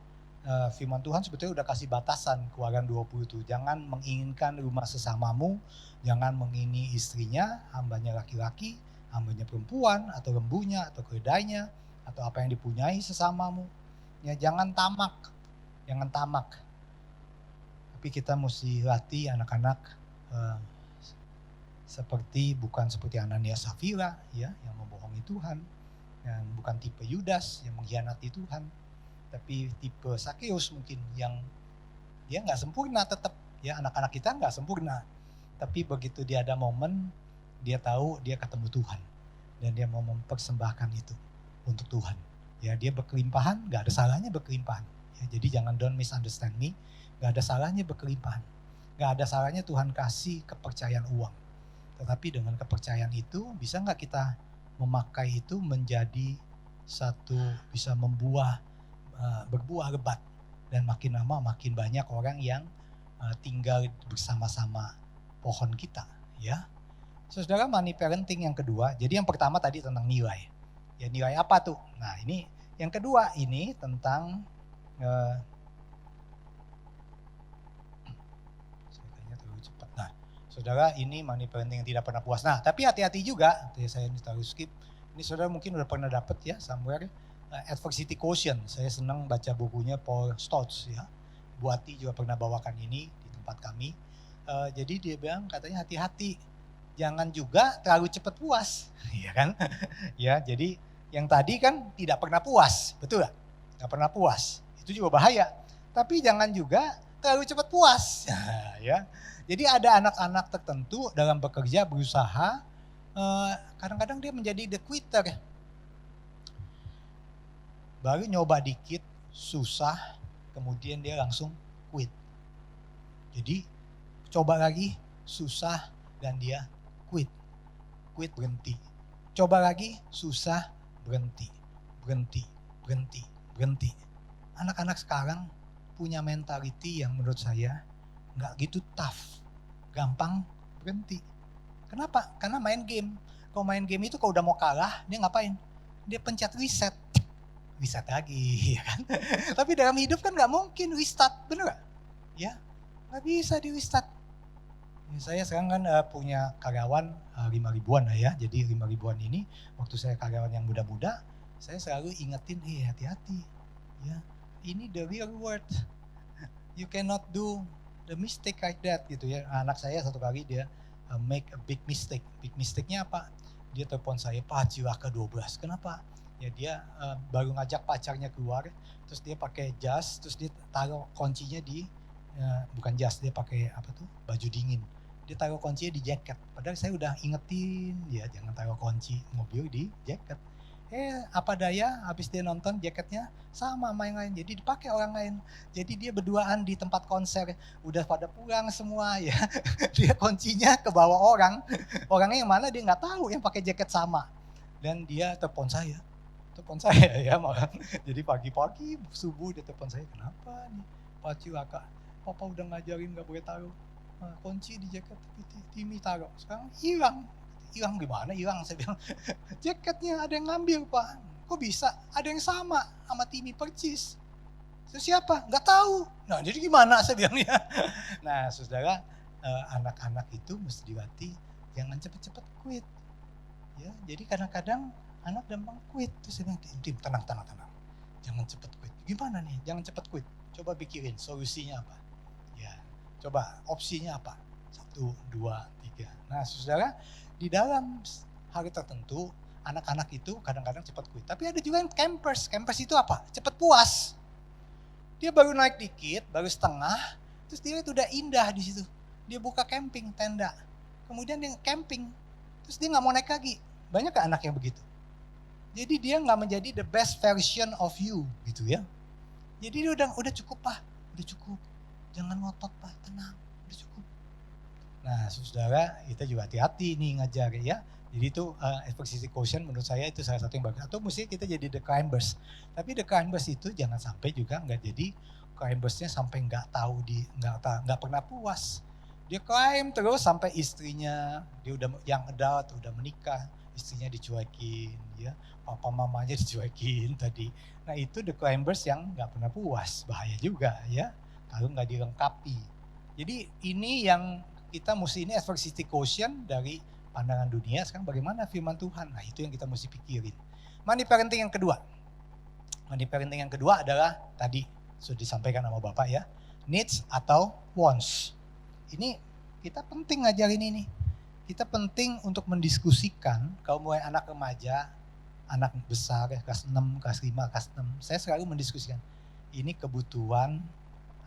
Firman Tuhan sebetulnya udah kasih batasan, Keluaran 20 itu, jangan menginginkan rumah sesamamu, jangan mengingini istrinya, hambanya laki-laki, hambanya perempuan, atau lembunya, atau keledainya, atau apa yang dipunyai sesamamu. Ya jangan tamak. Tapi kita mesti latih anak-anak bukan seperti Ananias Safira ya, yang membohongi Tuhan, yang bukan tipe Yudas yang mengkhianati Tuhan. Tapi tipe Sakeus mungkin yang dia nggak sempurna tetap ya, anak-anak kita nggak sempurna, tapi begitu dia ada momen, dia tahu dia ketemu Tuhan dan dia mau mempersembahkan itu untuk Tuhan ya. Dia berkelimpahan, nggak ada salahnya berkelimpahan ya. Jadi jangan, don't misunderstand me, nggak ada salahnya berkelimpahan, nggak ada salahnya Tuhan kasih kepercayaan uang, tetapi dengan kepercayaan itu bisa nggak kita memakai itu menjadi satu, bisa berbuah lebat, dan makin lama makin banyak orang yang tinggal bersama-sama pohon kita ya. Saudara, money parenting yang kedua, jadi yang pertama tadi tentang nilai ya, nilai apa tuh? Nah ini yang kedua, ini tentang kayaknya terlalu cepat. Nah saudara, ini money parenting yang tidak pernah puas. Nah tapi hati-hati juga, saya taruh skip ini, saudara mungkin udah pernah dapet ya somewhere. Adversity Quotient, saya senang baca bukunya Paul Stotz ya. Bu Ati juga pernah bawakan ini di tempat kami. Jadi dia bilang katanya hati-hati, jangan juga terlalu cepat puas, ya kan? Ya, jadi yang tadi kan tidak pernah puas, betul gak? Gak pernah puas, itu juga bahaya. Tapi jangan juga terlalu cepat puas, ya. Jadi ada anak-anak tertentu dalam bekerja, berusaha, kadang-kadang dia menjadi the quitter. Baru nyoba dikit, susah, kemudian dia langsung quit. Jadi coba lagi, susah, dan dia quit. Quit, berhenti. Coba lagi, susah, berhenti. Anak-anak sekarang punya mentality yang menurut saya gak gitu tough, gampang berhenti. Kenapa? Karena main game. Kalau main game itu kalau udah mau kalah, dia ngapain? Dia pencet reset lagi ya kan. Tapi dalam hidup kan gak mungkin restart, bener gak? Ya, nggak bisa di restart. Saya sekarang kan punya karyawan 5 ribuan lah ya. Jadi 5 ribuan ini waktu saya karyawan yang muda-muda, saya selalu ingetin, hati-hati. Ya, ini the real world. You cannot do the mistake like that gitu ya. Anak saya satu kali dia make a big mistake. Big mistake-nya apa? Dia telepon saya, Pak cilaka 12. Kenapa? Ya dia baru ngajak pacarnya keluar, terus dia pakai jas, terus dia taruh kuncinya di bukan jas, dia pakai apa tuh? Baju dingin. Dia taruh kuncinya di jaket. Padahal saya udah ingetin dia jangan taruh kunci mobil di jaket. Apa daya habis dia nonton jaketnya sama main lain. Jadi dipakai orang lain. Jadi dia berduaan di tempat konser. Udah pada pulang semua ya. Dia kuncinya ke bawah orang. Orangnya yang mana dia nggak tahu yang pakai jaket sama. Dan dia telepon saya. Telepon saya ya malah. Jadi pagi-pagi subuh dia telepon saya. Kenapa nih Pak Cilaka? Papa udah ngajarin nggak boleh taruh kunci di jaket, tapi Timi taruh. Sekarang hilang. Hilang gimana hilang? Saya bilang, jaketnya ada yang ngambil Pak. Kok bisa? Ada yang sama Timi percis. Itu siapa? Nggak tahu. Nah jadi gimana saya bilang ya. Nah saudara, anak-anak itu mesti dilatih jangan cepet-cepet quit. Ya, jadi kadang-kadang anak gampang quit. Terus saya bilang, Tim tenang. Jangan cepet quit. Gimana nih? Jangan cepet quit. Coba pikirin solusinya apa. Ya, coba opsinya apa? 1, 2, 3. Nah saudara, di dalam hari tertentu anak-anak itu kadang-kadang cepat quit. Tapi ada juga yang campers. Campers itu apa? Cepat puas. Dia baru naik dikit, baru setengah, terus dia itu udah indah di situ. Dia buka camping, tenda. Kemudian dia camping, terus dia nggak mau naik lagi. Banyak kan anak yang begitu. Jadi dia nggak menjadi the best version of you, gitu ya. Jadi dia udah cukup Pak, udah cukup. Jangan ngotot Pak, tenang, udah cukup. Nah saudara, kita juga hati-hati nih ngajar ya. Jadi itu adversity quotient menurut saya itu salah satu yang bagus. Atau mesti kita jadi the climbers. Tapi the climbers itu jangan sampai juga nggak jadi climbersnya sampai nggak nggak pernah puas. Dia climb terus sampai istrinya dia udah yang adult, udah menikah, istrinya dicuekin, ya papa mamanya dicuekin tadi. Nah itu the climbers yang nggak pernah puas, bahaya juga ya kalau nggak dilengkapi. Jadi ini yang kita mesti ini adversity quotient dari pandangan dunia, sekarang bagaimana firman Tuhan. Nah itu yang kita mesti pikirin. Money parenting yang kedua. Money parenting yang kedua adalah tadi sudah disampaikan sama Bapak ya. Needs atau wants. Ini kita penting ngajarin ini. Kita penting untuk mendiskusikan kalau mulai anak remaja, anak besar ya, kelas 6, kelas 5, kelas 6. Saya selalu mendiskusikan. Ini kebutuhan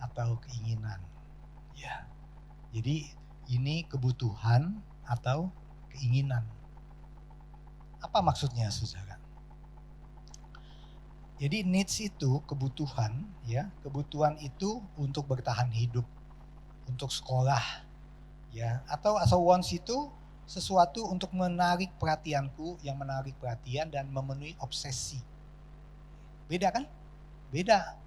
atau keinginan. Ya. Jadi ini kebutuhan atau keinginan. Apa maksudnya saudara? Jadi needs itu kebutuhan ya, kebutuhan itu untuk bertahan hidup, untuk sekolah ya, atau wants itu sesuatu untuk menarik perhatianku, yang menarik perhatian dan memenuhi obsesi. Beda kan? Beda.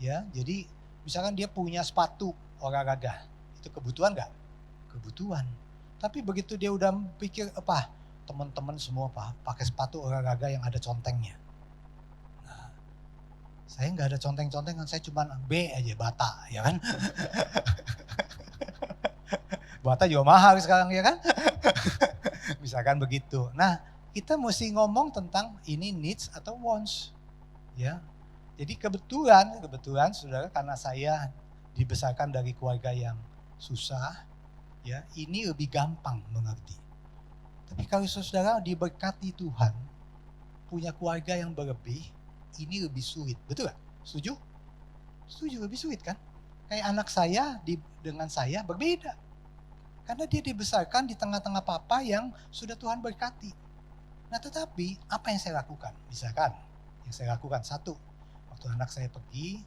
Ya, jadi misalkan dia punya sepatu olahraga, itu kebutuhan enggak? Kebutuhan. Tapi begitu dia udah pikir apa teman-teman semua pakai sepatu olahraga yang ada contengnya. Nah, saya nggak ada conteng-contengan, saya cuma B aja Bata ya kan. Bata juga mahal sekarang ya kan. Misalkan begitu. Nah kita mesti ngomong tentang ini needs atau wants ya. Jadi kebetulan saudara, karena saya dibesarkan dari keluarga yang susah ya, ini lebih gampang mengerti. Tapi kalau saudara diberkati Tuhan, punya keluarga yang berlebih, ini lebih sulit. Betul gak? Setuju? Setuju, lebih sulit kan? Kayak anak saya dengan saya berbeda. Karena dia dibesarkan di tengah-tengah papa yang sudah Tuhan berkati. Nah tetapi apa yang saya lakukan? Misalkan yang saya lakukan, satu, waktu anak saya pergi,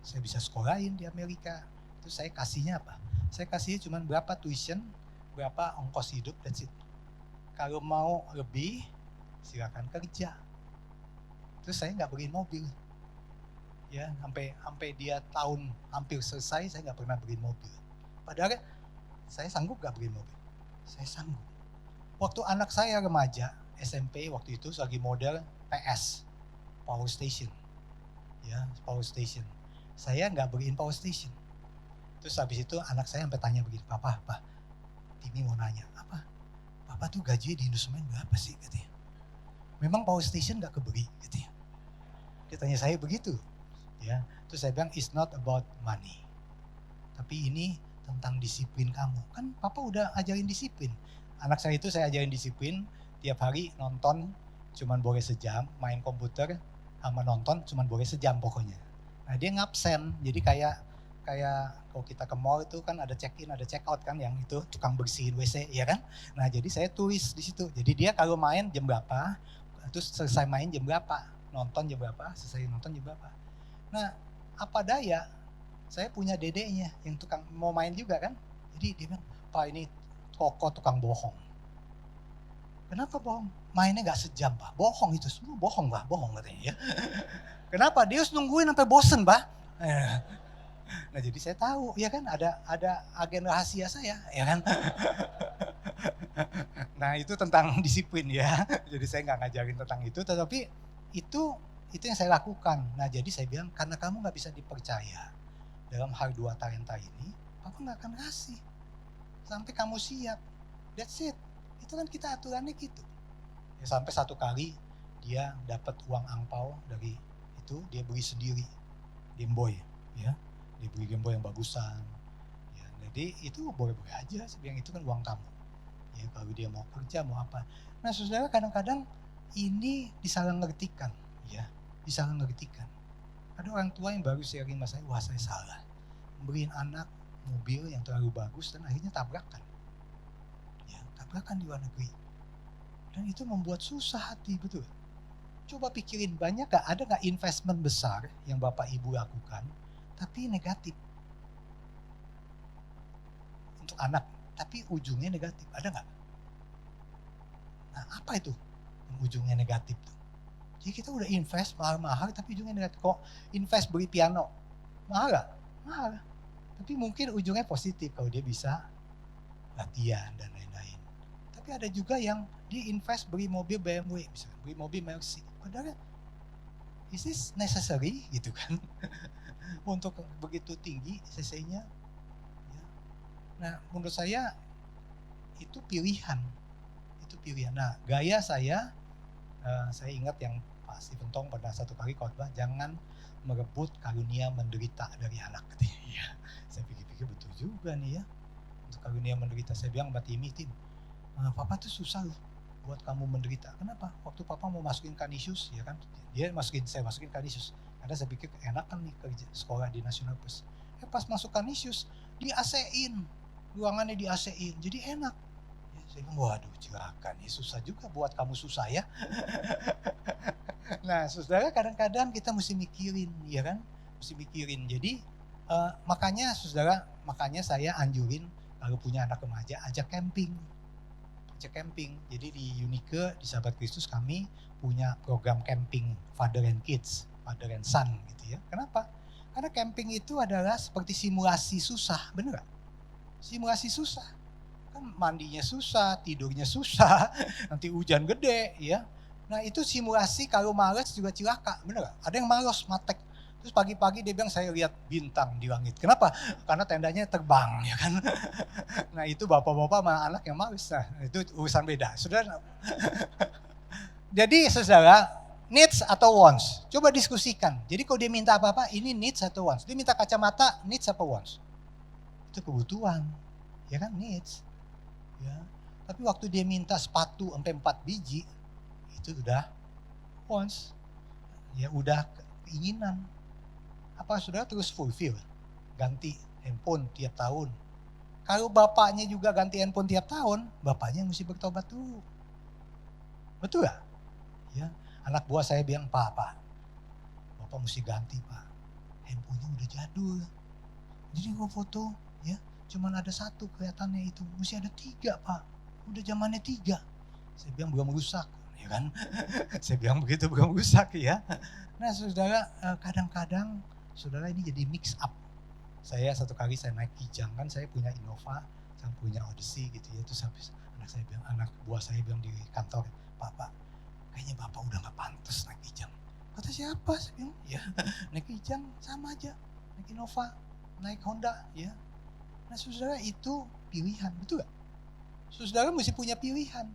saya bisa sekolahin di Amerika, terus saya kasihnya apa? Saya kasih cuma berapa tuition, berapa ongkos hidup, that's it. Kalau mau lebih, silakan kerja. Terus saya nggak beliin mobil. Ya, sampai dia tahun hampir selesai, saya nggak pernah beliin mobil. Padahal saya sanggup nggak beliin mobil. Saya sanggup. Waktu anak saya remaja, SMP waktu itu lagi model PS, Power Station. Ya, Power Station. Saya nggak beliin Power Station. Terus habis itu anak saya sampai tanya begini, Papa, Timi mau nanya, apa? Papa tuh gaji di Indosemen berapa sih katanya. Memang power station gak kebeli katanya. Dia tanya saya begitu. Ya, terus saya bilang it's not about money. Tapi ini tentang disiplin kamu. Kan Papa udah ajarin disiplin. Anak saya itu saya ajarin disiplin, tiap hari nonton cuman boleh sejam, main komputer sama nonton cuman boleh sejam pokoknya. Nah dia ngabsen, jadi kayak kalau kita ke mall itu kan ada check in, ada check out kan, yang itu tukang bersihin WC, ya kan? Nah jadi saya tulis di situ. Jadi dia kalau main jam berapa, terus selesai main jam berapa, nonton jam berapa, selesai nonton jam berapa. Nah apa daya, saya punya dedeknya yang tukang mau main juga kan. Jadi dia bilang, Pak ini toko tukang bohong. Kenapa bohong? Mainnya gak sejam Pak, bohong itu semua bohong Pak, bohong katanya ya. Kenapa? Dia harus nungguin sampai bosen Pak. Nah jadi saya tahu ya kan, ada agen rahasia saya ya kan. Nah itu tentang disiplin ya. Jadi saya nggak ngajarin tentang itu, tetapi itu yang saya lakukan. Nah jadi saya bilang, karena kamu nggak bisa dipercaya dalam hal 2 talenta ini, Papa nggak akan kasih sampai kamu siap. That's it. Itu kan kita aturannya gitu. Ya, sampai satu kali dia dapat uang angpau dari itu, dia beli sendiri Game Boy ya. Dia beli Game Boy yang bagusan. Ya, jadi itu boleh-boleh aja, saya bilang itu kan uang kamu. Ya kalau dia mau kerja mau apa. Nah saudara, kadang-kadang ini disalah ngertikan ya, disalah ngertikan. Ada orang tua yang baru sharing sama saya, wah saya salah beliin anak mobil yang terlalu bagus dan akhirnya tabrakan. Ya, tabrakan di luar negeri. Dan itu membuat susah hati, betul. Coba pikirin, ada gak investment besar yang Bapak Ibu lakukan tapi negatif untuk anak, tapi ujungnya negatif, ada gak? Nah apa itu yang ujungnya negatif tuh? Jadi kita udah invest mahal-mahal tapi ujungnya negatif. Kok invest beli piano mahal gak? Mahal. Tapi mungkin ujungnya positif kalau dia bisa latihan dan lain-lain. Tapi ada juga yang dia invest beli mobil BMW, misalnya beli mobil Mercy. Padahal is this necessary gitu kan? Untuk begitu tinggi cc-nya. Ya. Nah menurut saya itu pilihan. Itu pilihan. Nah gaya saya ingat yang Pak Stephen Tong pada satu kali khotbah, jangan merebut karunia menderita dari anak. Ya, saya pikir-pikir betul juga nih ya. Untuk karunia menderita, saya bilang Mbak Timi, Papa tuh susah loh buat kamu menderita. Kenapa? Waktu Papa mau masukin Kanisius, ya kan, saya masukin Kanisius. Karena saya pikir enak kan nih kerja sekolah di National Plus. Pas masuk Kanisius, di AC-in, ruangannya di AC-in, jadi enak. Ya, saya bilang, waduh celaka nih, susah juga buat kamu susah ya. Nah saudara, kadang-kadang kita mesti mikirin, ya kan, mesti mikirin. Jadi makanya saya anjurin kalau punya anak remaja, ajak camping. Jadi di Unike, di Sahabat Kristus kami punya program camping father and kids, father and son gitu ya. Kenapa? Karena camping itu adalah seperti simulasi susah, bener gak? Simulasi susah. Kan mandinya susah, tidurnya susah, nanti hujan gede ya. Nah itu simulasi, kalau males juga cilaka, bener gak? Ada yang malas matek. Terus pagi-pagi dia bilang saya lihat bintang di langit. Kenapa? Karena tendanya terbang ya kan. Nah itu bapak-bapak sama anak yang males. Nah itu urusan beda. Saudara. Jadi saudara, needs atau wants? Coba diskusikan. Jadi kalau dia minta apa-apa, ini needs atau wants? Dia minta kacamata, needs apa wants? Itu kebutuhan. Ya kan, needs. Ya. Tapi waktu dia minta sepatu sampai 4 biji, itu udah wants. Ya udah keinginan. Apa saudara terus fulfill? Ganti handphone tiap tahun. Kalau bapaknya juga ganti handphone tiap tahun, bapaknya mesti bertobat dulu. Betul gak? Ya, anak buah saya bilang, Pak, Bapak mesti ganti Pak. Handphonenya udah jadul. Jadi gua foto, ya, cuman ada 1 kelihatannya itu. Mesti ada 3 Pak. Udah zamannya 3. Saya bilang belum rusak, ya kan? Saya bilang begitu, belum rusak ya. Nah saudara, kadang-kadang saudara ini jadi mix up. Saya satu kali saya naik Kijang, kan saya punya Innova, saya punya Odyssey gitu ya. Terus habis anak buah saya bilang di kantor, Pak, kayaknya Bapak udah gak pantas naik Kijang. Kata siapa? Saya bilang, ya naik Kijang sama aja, naik Innova, naik Honda ya. Nah saudara itu pilihan, betul gak? Saudara mesti punya pilihan.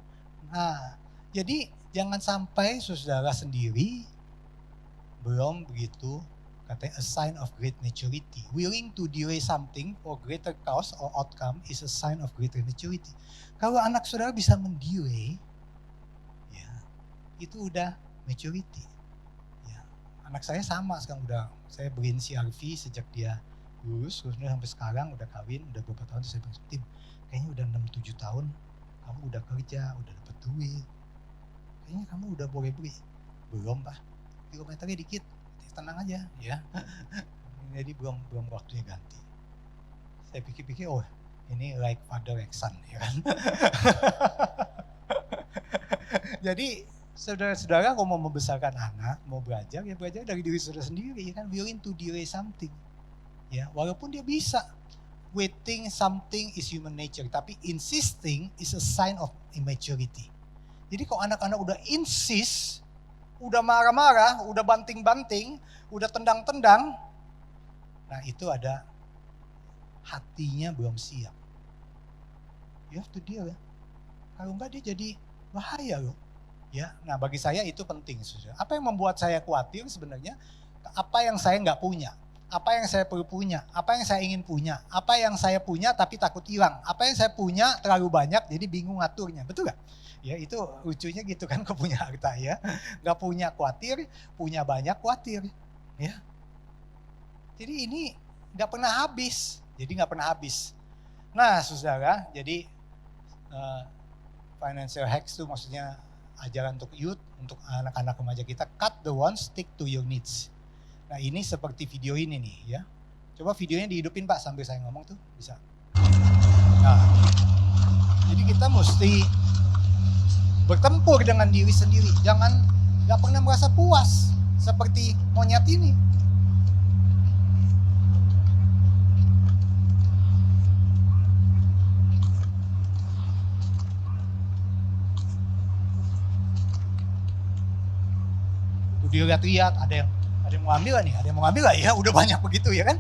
Nah jadi jangan sampai saudara sendiri belum begitu, katanya a sign of great maturity. Willing to delay something for greater cause or outcome is a sign of greater maturity. Kalau anak saudara bisa mendelay, ya itu udah maturity. Ya, anak saya sama sekarang udah, saya beliin si Arfi sejak dia lulus, terusnya sampai sekarang udah kawin, udah beberapa tahun. Saya bilang, Tim, kayaknya udah 6-7 tahun kamu udah kerja, udah dapet duit, kayaknya kamu udah boleh beli. Belum Pak, kilometernya dikit, tenang aja ya. Jadi belum waktunya ganti. Saya pikir-pikir, oh ini like father like son, ya kan. Jadi saudara-saudara kalau mau membesarkan anak, mau belajar, ya belajar dari diri saudara sendiri, ya kan. Willing to delay something, ya walaupun dia bisa. Waiting something is human nature, tapi insisting is a sign of immaturity. Jadi kalau anak-anak udah insist, udah marah-marah, udah banting-banting, udah tendang-tendang, nah itu ada hatinya belum siap. You have to deal ya. Kalau enggak dia jadi bahaya loh. Ya, nah bagi saya itu penting. Apa yang membuat saya khawatir sebenarnya? Apa yang saya nggak punya? Apa yang saya perlu punya? Apa yang saya ingin punya? Apa yang saya punya tapi takut hilang? Apa yang saya punya terlalu banyak jadi bingung ngaturnya, betul gak? Ya itu lucunya gitu kan, kok punya harta ya. Gak punya khawatir, punya banyak khawatir. Ya. Jadi ini gak pernah habis. Nah saudara, jadi financial hacks itu maksudnya ajaran untuk youth, untuk anak-anak remaja kita, cut the wants, stick to your needs. Nah ini seperti video ini nih ya. Coba videonya dihidupin Pak sambil saya ngomong tuh, bisa. Nah, jadi kita mesti bertempur dengan diri sendiri. Jangan gak pernah merasa puas seperti monyet ini. Tuh dilihat-lihat, ada yang mau ambil nih, ada yang mau ambil ya, udah banyak begitu ya kan.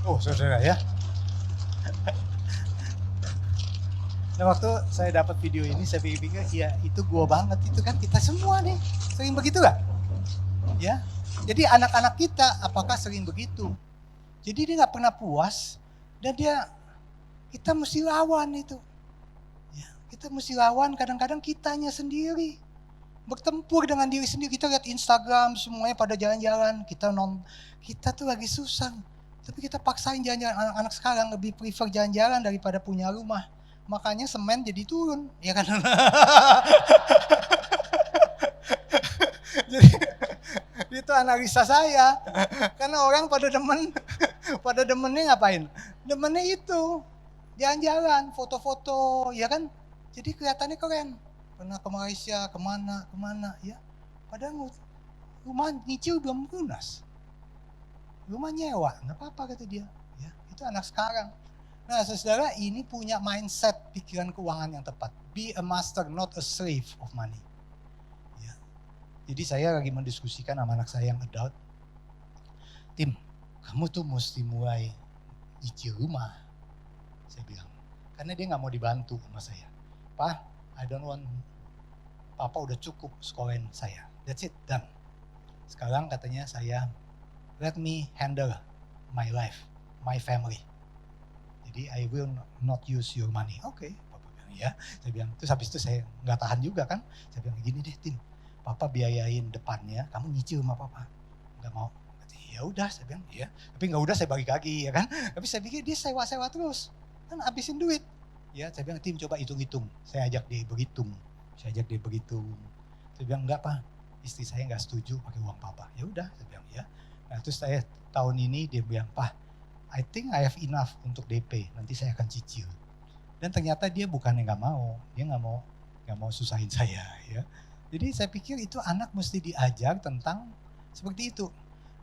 Oh saudara ya. Nah waktu saya dapat video ini saya pikir-pikir ya itu gua banget, itu kan kita semua nih sering begitu gak? Ya, jadi anak-anak kita apakah sering begitu? Jadi dia nggak pernah puas dan kita mesti lawan itu. Ya, kita mesti lawan kadang-kadang kitanya sendiri. Bertempur dengan diri sendiri. Kita lihat Instagram semuanya pada jalan-jalan, kita tuh lagi susah. Tapi kita paksain jalan-jalan. Anak-anak sekarang lebih prefer jalan-jalan daripada punya rumah. Makanya semen jadi turun, ya kan? Jadi itu analisa saya. Karena orang pada demennya ngapain? Demennya itu jalan-jalan, foto-foto, ya kan? Jadi kelihatannya keren. Pernah ke Malaysia, kemana, ya. Padahal rumah nyicil belum lunas. Rumah nyewa, nggak apa-apa kata dia. Ya, itu anak sekarang. Nah saudara, ini punya mindset pikiran keuangan yang tepat. Be a master, not a slave of money. Ya. Jadi saya lagi mendiskusikan sama anak saya yang adult. Tim, kamu tuh mesti mulai nyicil rumah. Saya bilang, karena dia nggak mau dibantu sama saya. Pak, I don't want, Papa udah cukup sekolahin saya. That's it, done. Sekarang katanya saya, let me handle my life, my family. Jadi I will not use your money. Oke, Papa bilang ya. Saya bilang, terus habis itu saya nggak tahan juga kan. Saya bilang gini deh Tim, Papa biayain depannya, kamu nyicil sama Papa. Nggak mau. Ya udah, saya bilang ya. Tapi nggak udah saya balik lagi ya kan. Tapi saya pikir dia sewa-sewa terus, kan habisin duit. Ya, saya bilang Tim coba hitung-hitung. Saya ajak dia berhitung. Saya bilang enggak Pak, istri saya nggak setuju pakai uang Papa. Ya udah, saya bilang ya. Nah terus saya tahun ini dia bilang Pak, I think I have enough untuk DP, nanti saya akan cicil. Dan ternyata dia bukannya nggak mau, dia nggak mau susahin saya ya. Jadi saya pikir itu anak mesti diajar tentang seperti itu.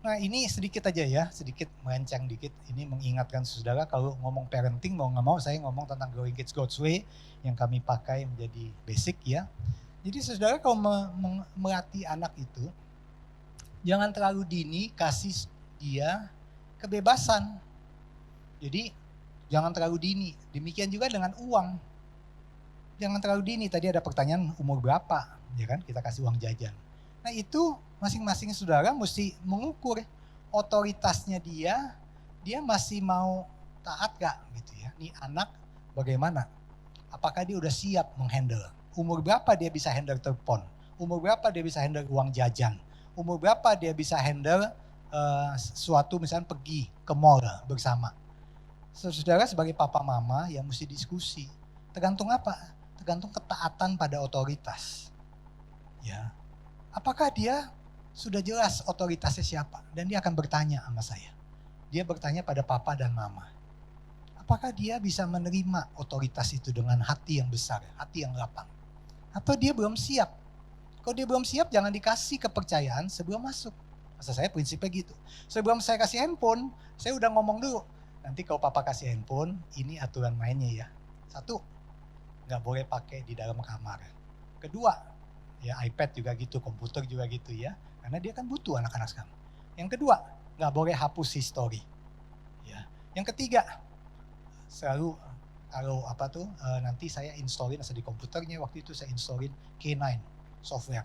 Nah ini sedikit aja ya, sedikit melenceng dikit. Ini mengingatkan saudara kalau ngomong parenting mau nggak mau saya ngomong tentang Growing Kids God's Way yang kami pakai menjadi basic ya. Jadi saudara kalau melatih anak itu, jangan terlalu dini kasih dia kebebasan. Jadi jangan terlalu dini. Demikian juga dengan uang. Jangan terlalu dini. Tadi ada pertanyaan umur berapa, ya kan? Kita kasih uang jajan. Nah itu masing-masing saudara mesti mengukur otoritasnya dia masih mau taat gak gitu ya. Nih anak bagaimana? Apakah dia udah siap menghandle? Umur berapa dia bisa handle telepon? Umur berapa dia bisa handle uang jajan? Umur berapa dia bisa handle sesuatu misalnya pergi ke mall bersama? Saudara sebagai papa mama yang mesti diskusi. Tergantung apa? Tergantung ketaatan pada otoritas. Ya. Apakah dia sudah jelas otoritasnya siapa? Dan dia akan bertanya sama saya. Dia bertanya pada papa dan mama. Apakah dia bisa menerima otoritas itu dengan hati yang besar, hati yang lapang? Atau dia belum siap? Kalau dia belum siap, jangan dikasih kepercayaan sebelum masuk. Masa saya prinsipnya gitu. Sebelum saya kasih handphone, saya udah ngomong dulu. Nanti kalau papa kasih handphone, ini aturan mainnya ya. 1, nggak boleh pakai di dalam kamar. Kedua, ya iPad juga gitu, komputer juga gitu ya. Karena dia kan butuh anak-anak sekarang. Yang kedua, nggak boleh hapus history. Ya. Yang ketiga, selalu kalau nanti saya installin di komputernya, waktu itu saya installin K9 software.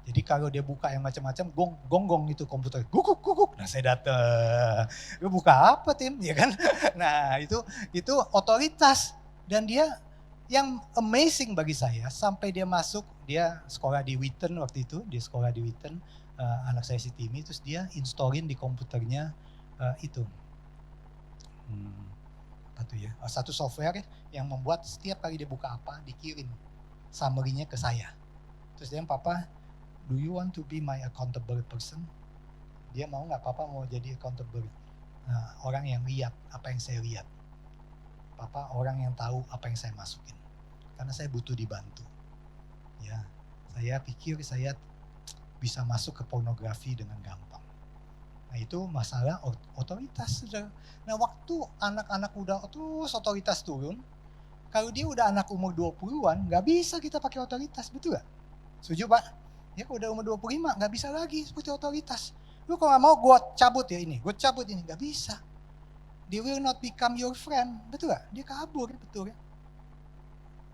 Jadi kalau dia buka yang macam-macam, gong itu komputer, guguk. Nah saya datang, lu buka apa Tim, ya kan? Nah itu otoritas dan dia yang amazing bagi saya sampai dia masuk, dia sekolah di Wheaton waktu itu, dia sekolah di Wheaton, anak saya si Timmy, terus dia installin di komputernya itu. Satu software yang membuat setiap kali dia buka apa dikirim summary-nya ke saya. Terus dia papa, do you want to be my accountable person? Dia mau nggak papa mau jadi accountable? Orang yang lihat apa yang saya lihat. Papa orang yang tahu apa yang saya masukin. Karena saya butuh dibantu. Ya, saya pikir saya bisa masuk ke pornografi dengan gampang. Nah itu masalah otoritas. Nah waktu anak-anak udah terus otoritas turun, kalau dia udah anak umur 20-an, gak bisa kita pakai otoritas, betul gak? Setuju Pak? Ya kalau udah umur 25, gak bisa lagi seperti otoritas. Lu kalau gak mau gue cabut ini, gak bisa. They will not become your friend, betul gak? Dia kabur, betul ya.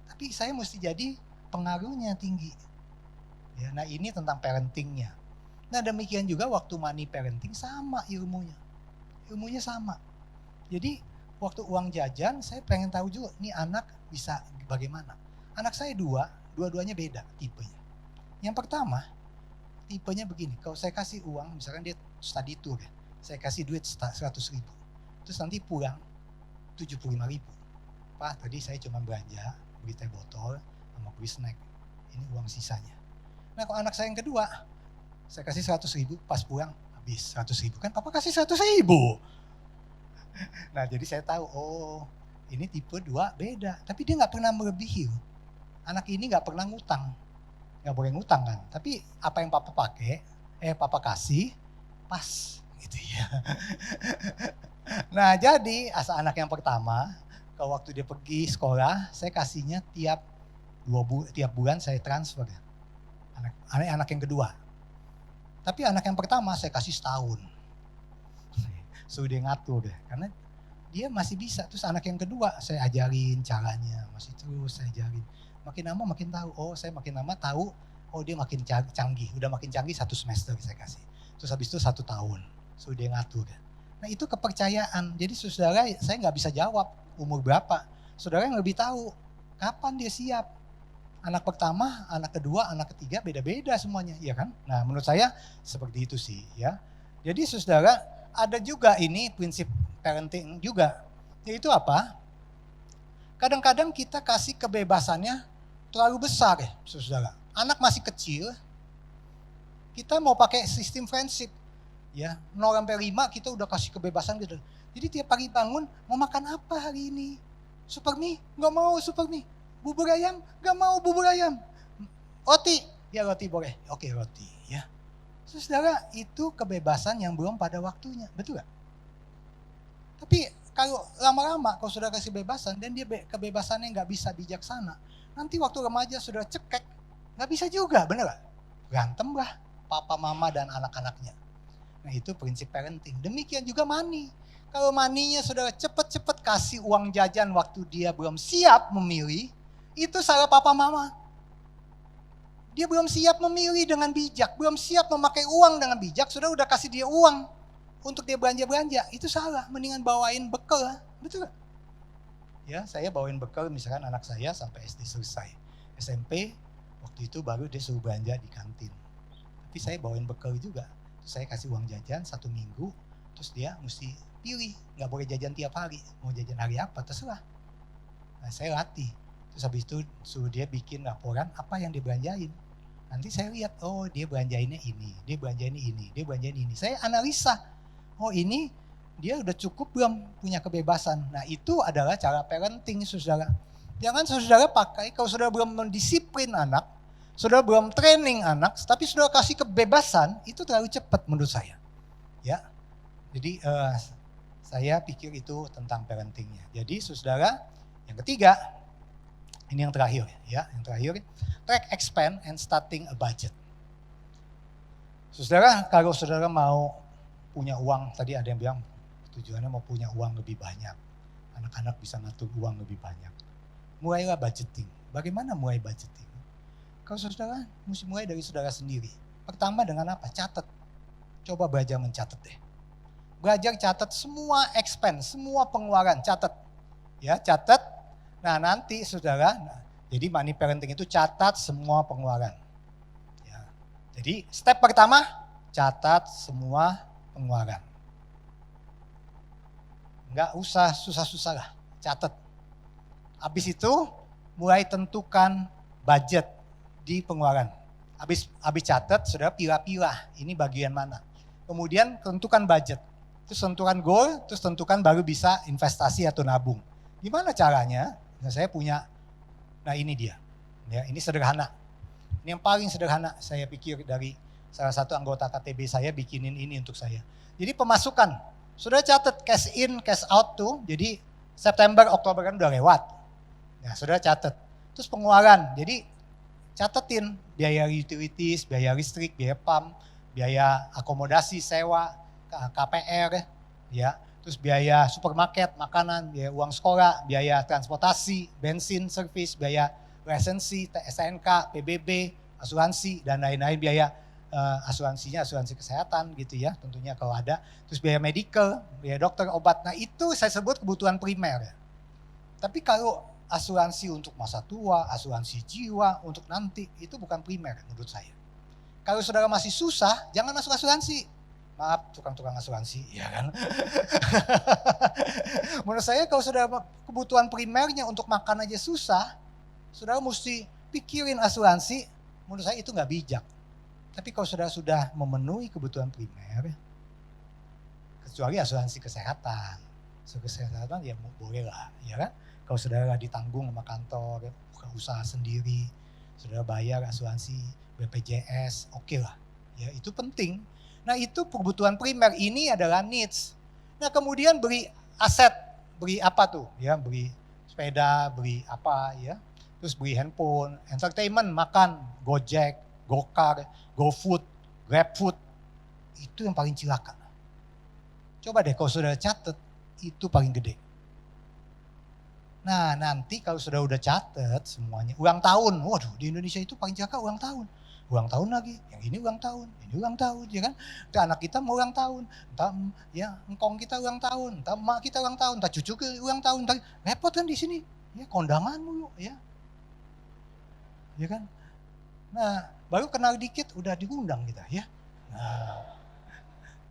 Tapi saya mesti jadi pengaruhnya tinggi. Ya, nah ini tentang parentingnya. Nah demikian juga waktu money parenting sama ilmunya. Ilmunya sama. Jadi waktu uang jajan saya pengen tahu juga nih anak bisa bagaimana. Anak saya dua-duanya beda tipenya. Yang pertama tipenya begini, kalau saya kasih uang misalkan dia study tour ya, saya kasih duit 100.000. Terus nanti pulang 75.000. Pak tadi saya cuma belanja, beli teh botol sama beli snack. Ini uang sisanya. Nah kalau anak saya yang kedua, saya kasih 100.000, pas pulang habis 100.000. Kan papa kasih 100.000. Nah jadi saya tahu, oh ini tipe 2 beda. Tapi dia gak pernah melebihi. Anak ini gak pernah ngutang. Gak boleh ngutang kan. Tapi apa yang papa pakai, papa kasih, pas gitu ya. Nah jadi asal anak yang pertama, kalau waktu dia pergi sekolah, saya kasihnya tiap bulan saya transfer. Anak yang kedua. Tapi anak yang pertama saya kasih setahun. So dia ngatur deh. Karena dia masih bisa. Terus anak yang kedua saya ajarin caranya. Masih terus saya ajarin. Makin lama makin tahu. Oh saya makin lama tahu. Oh dia makin canggih. Udah makin canggih 1 semester saya kasih. Terus habis itu 1 tahun. So dia ngatur. Nah itu kepercayaan. Jadi saudara saya gak bisa jawab umur berapa. Saudara yang lebih tahu kapan dia siap. Anak pertama, anak kedua, anak ketiga beda-beda semuanya, ya kan? Nah menurut saya seperti itu sih ya. Jadi saudara ada juga ini prinsip parenting juga. Yaitu apa? Kadang-kadang kita kasih kebebasannya terlalu besar ya saudara. Anak masih kecil, kita mau pakai sistem friendship. Ya, 0-5 kita udah kasih kebebasan gitu. Jadi tiap pagi bangun, mau makan apa hari ini? Super mie? Nggak mau super mie. Bubur ayam? Nggak mau bubur ayam. Roti? Ya roti boleh. Oke roti ya. Saudara, itu kebebasan yang belum pada waktunya. Betul gak? Tapi kalau lama-lama kalau sudah kasih bebasan dan dia kebebasannya nggak bisa bijaksana, nanti waktu remaja sudah cekek, nggak bisa juga, bener gak? Berantem lah papa mama dan anak-anaknya. Nah itu prinsip parenting. Demikian juga money. Kalau maninya sudah cepet-cepet kasih uang jajan waktu dia belum siap memilih, itu salah papa mama. Dia belum siap memilih dengan bijak, belum siap memakai uang dengan bijak, sudah kasih dia uang untuk dia belanja-belanja, itu salah. Mendingan bawain bekal, betul gak? Ya, saya bawain bekal misalkan anak saya sampai SD selesai. SMP waktu itu baru dia suruh belanja di kantin. Tapi saya bawain bekal juga. Terus saya kasih uang jajan 1 minggu, terus dia mesti pilih, nggak boleh jajan tiap hari. Mau jajan hari apa terserah. Nah, saya latih. Terus habis itu suruh dia bikin laporan apa yang dia belanjain. Nanti saya lihat, oh dia belanjainnya ini, dia belanjainnya ini, dia belanjain ini. Saya analisa, oh ini dia udah cukup belum punya kebebasan. Nah itu adalah cara parenting saudara. Jangan saudara pakai, kalau saudara belum mendisiplin anak, saudara belum training anak, tapi saudara kasih kebebasan, itu terlalu cepat menurut saya. Ya, jadi saya pikir itu tentang parentingnya. Jadi saudara, yang ketiga, ini yang terakhir ya, yang terakhir, track, expand, and starting a budget. Saudara, kalau saudara mau punya uang, tadi ada yang bilang tujuannya mau punya uang lebih banyak. Anak-anak bisa ngatur uang lebih banyak. Mulailah budgeting. Bagaimana mulai budgeting? Kalau saudara, mesti mulai dari saudara sendiri. Pertama dengan apa? Catat. Coba belajar mencatat deh. Belajar catat semua expense, semua pengeluaran, catat. Ya, catat. Nah nanti saudara, jadi money parenting itu catat semua pengeluaran. Ya. Jadi step pertama, catat semua pengeluaran. Enggak usah susah-susah lah, catat. Habis itu mulai tentukan budget di pengeluaran. Habis catat, saudara pilah-pilah ini bagian mana. Kemudian tentukan budget. Terus tentukan goal, terus tentukan baru bisa investasi atau nabung. Gimana caranya? Nah, saya punya, nah ini dia, ya ini sederhana. Ini yang paling sederhana saya pikir dari salah satu anggota KTB saya bikinin ini untuk saya. Jadi pemasukan, sudah catat cash in, cash out tuh, jadi September, Oktober kan udah lewat. Nah sudah catat. Terus pengeluaran, jadi catetin biaya utilities, biaya listrik, biaya PAM, biaya akomodasi, sewa, KPR, ya. Terus biaya supermarket, makanan, biaya uang sekolah, biaya transportasi, bensin, servis, biaya lisensi, SNK, PBB, asuransi, dan lain-lain biaya asuransinya, asuransi kesehatan gitu ya tentunya kalau ada. Terus biaya medical, biaya dokter, obat. Nah itu saya sebut kebutuhan primer. Tapi kalau asuransi untuk masa tua, asuransi jiwa untuk nanti, itu bukan primer menurut saya. Kalau saudara masih susah, jangan masuk asuransi. Maaf tukang-tukang asuransi, ya kan. Menurut saya kalau sudah kebutuhan primernya untuk makan aja susah, saudara mesti pikirin asuransi, menurut saya itu nggak bijak. Tapi kalau saudara sudah memenuhi kebutuhan primer, kecuali asuransi kesehatan. Asuransi kesehatan ya boleh lah, ya kan. Kalau saudara ditanggung sama kantor, buka usaha sendiri, saudara bayar asuransi BPJS, oke lah. Ya itu penting. Nah itu kebutuhan primer, ini adalah needs. Nah kemudian beri aset, beri apa tuh? Ya beri sepeda, beri apa ya. Terus beri handphone, entertainment, makan, Gojek, Gokar, GoFood, GrabFood. Itu yang paling cilaka. Coba deh kalau sudah catat, itu paling gede. Nah nanti kalau sudah catat semuanya, ulang tahun, waduh di Indonesia itu paling cilaka ulang tahun. Ulang tahun lagi, yang ini ulang tahun, ya kan? Entah anak kita mau ulang tahun, entah ya engkong kita ulang tahun, entah emak kita ulang tahun, entah cucu kita ulang tahun, entah repot kan di sini, ya kondangan mulu, ya kan? Nah baru kenal dikit udah diundang kita, ya.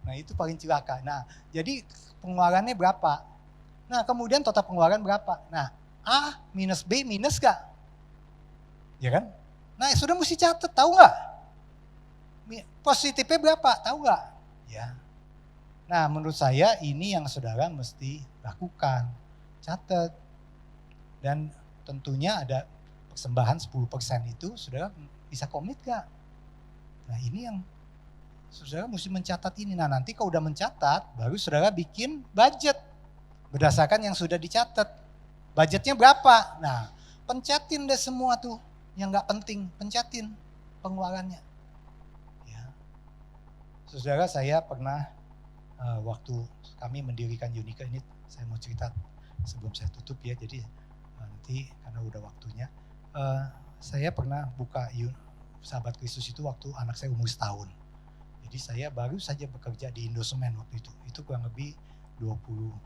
Nah itu paling cilaka. Nah jadi pengeluarannya berapa? Nah kemudian total pengeluaran berapa? Nah A minus B minus gak? Ya kan? Nah sudah mesti catat, tahu nggak? Positifnya berapa? Tahu nggak? Ya. Nah, menurut saya ini yang saudara mesti lakukan. Catat. Dan tentunya ada persembahan 10% itu saudara bisa komit gak? Nah, ini yang saudara mesti mencatat ini. Nah, nanti kalau udah mencatat, baru saudara bikin budget berdasarkan yang sudah dicatat. Budgetnya berapa? Nah, pencatin deh semua tuh yang gak penting, pencatin pengeluarannya. Ya. Saudara, saya pernah waktu kami mendirikan Unika ini, saya mau cerita sebelum saya tutup ya, jadi nanti karena udah waktunya. Saya pernah buka Sahabat Kristus itu waktu anak saya umur setahun. Jadi saya baru saja bekerja di Indosemen waktu itu. Itu kurang lebih 20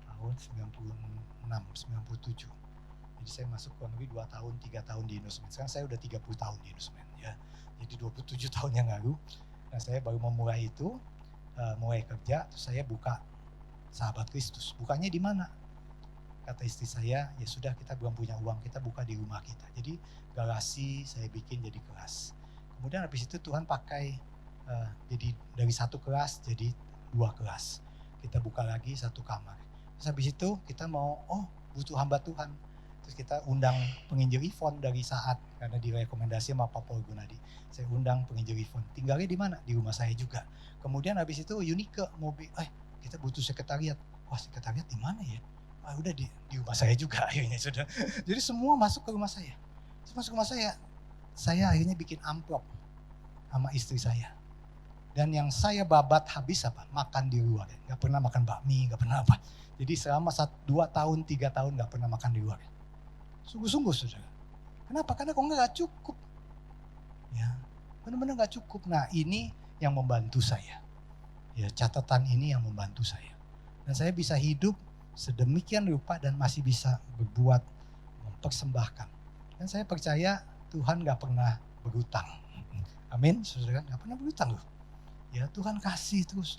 tahun, 96, 97. Jadi saya masuk kurang lebih 2 tahun, 3 tahun di Indosemen. Sekarang saya udah 30 tahun di Indosemen ya. Jadi 27 tahun yang lalu. Nah, saya baru memulai itu, mulai kerja, terus saya buka Sahabat Kristus. Bukanya di mana? Kata istri saya, ya sudah kita belum punya uang, kita buka di rumah kita. Jadi garasi saya bikin jadi kelas. Kemudian habis itu Tuhan pakai jadi dari 1 kelas jadi 2 kelas. Kita buka lagi 1 kamar. Terus habis itu kita mau, butuh hamba Tuhan. Terus kita undang penginjil Ifon dari Saat, karena direkomendasi sama Pak Paul Gunadi. Saya undang penginjil Ifon. Tinggalnya di mana? Di rumah saya juga. Kemudian habis itu Unika mobil, kita butuh sekretariat. Wah, sekretariat di mana ya? Udah di rumah saya juga akhirnya sudah. Jadi semua masuk ke rumah saya. Terus masuk ke rumah saya akhirnya bikin amplop sama istri saya. Dan yang saya babat habis apa? Makan di luar. Gak pernah makan bakmi, gak pernah apa. Jadi selama 2 tahun, 3 tahun gak pernah makan di luar. Sungguh-sungguh saudara. Kenapa? Karena kok gak cukup. Ya, benar-benar gak cukup. Nah, ini yang membantu saya. Ya, catatan ini yang membantu saya. Dan saya bisa hidup sedemikian rupa dan masih bisa berbuat, mempersembahkan. Dan saya percaya Tuhan gak pernah berhutang. Amin, saudara, gak pernah berhutang loh. Ya, Tuhan kasih terus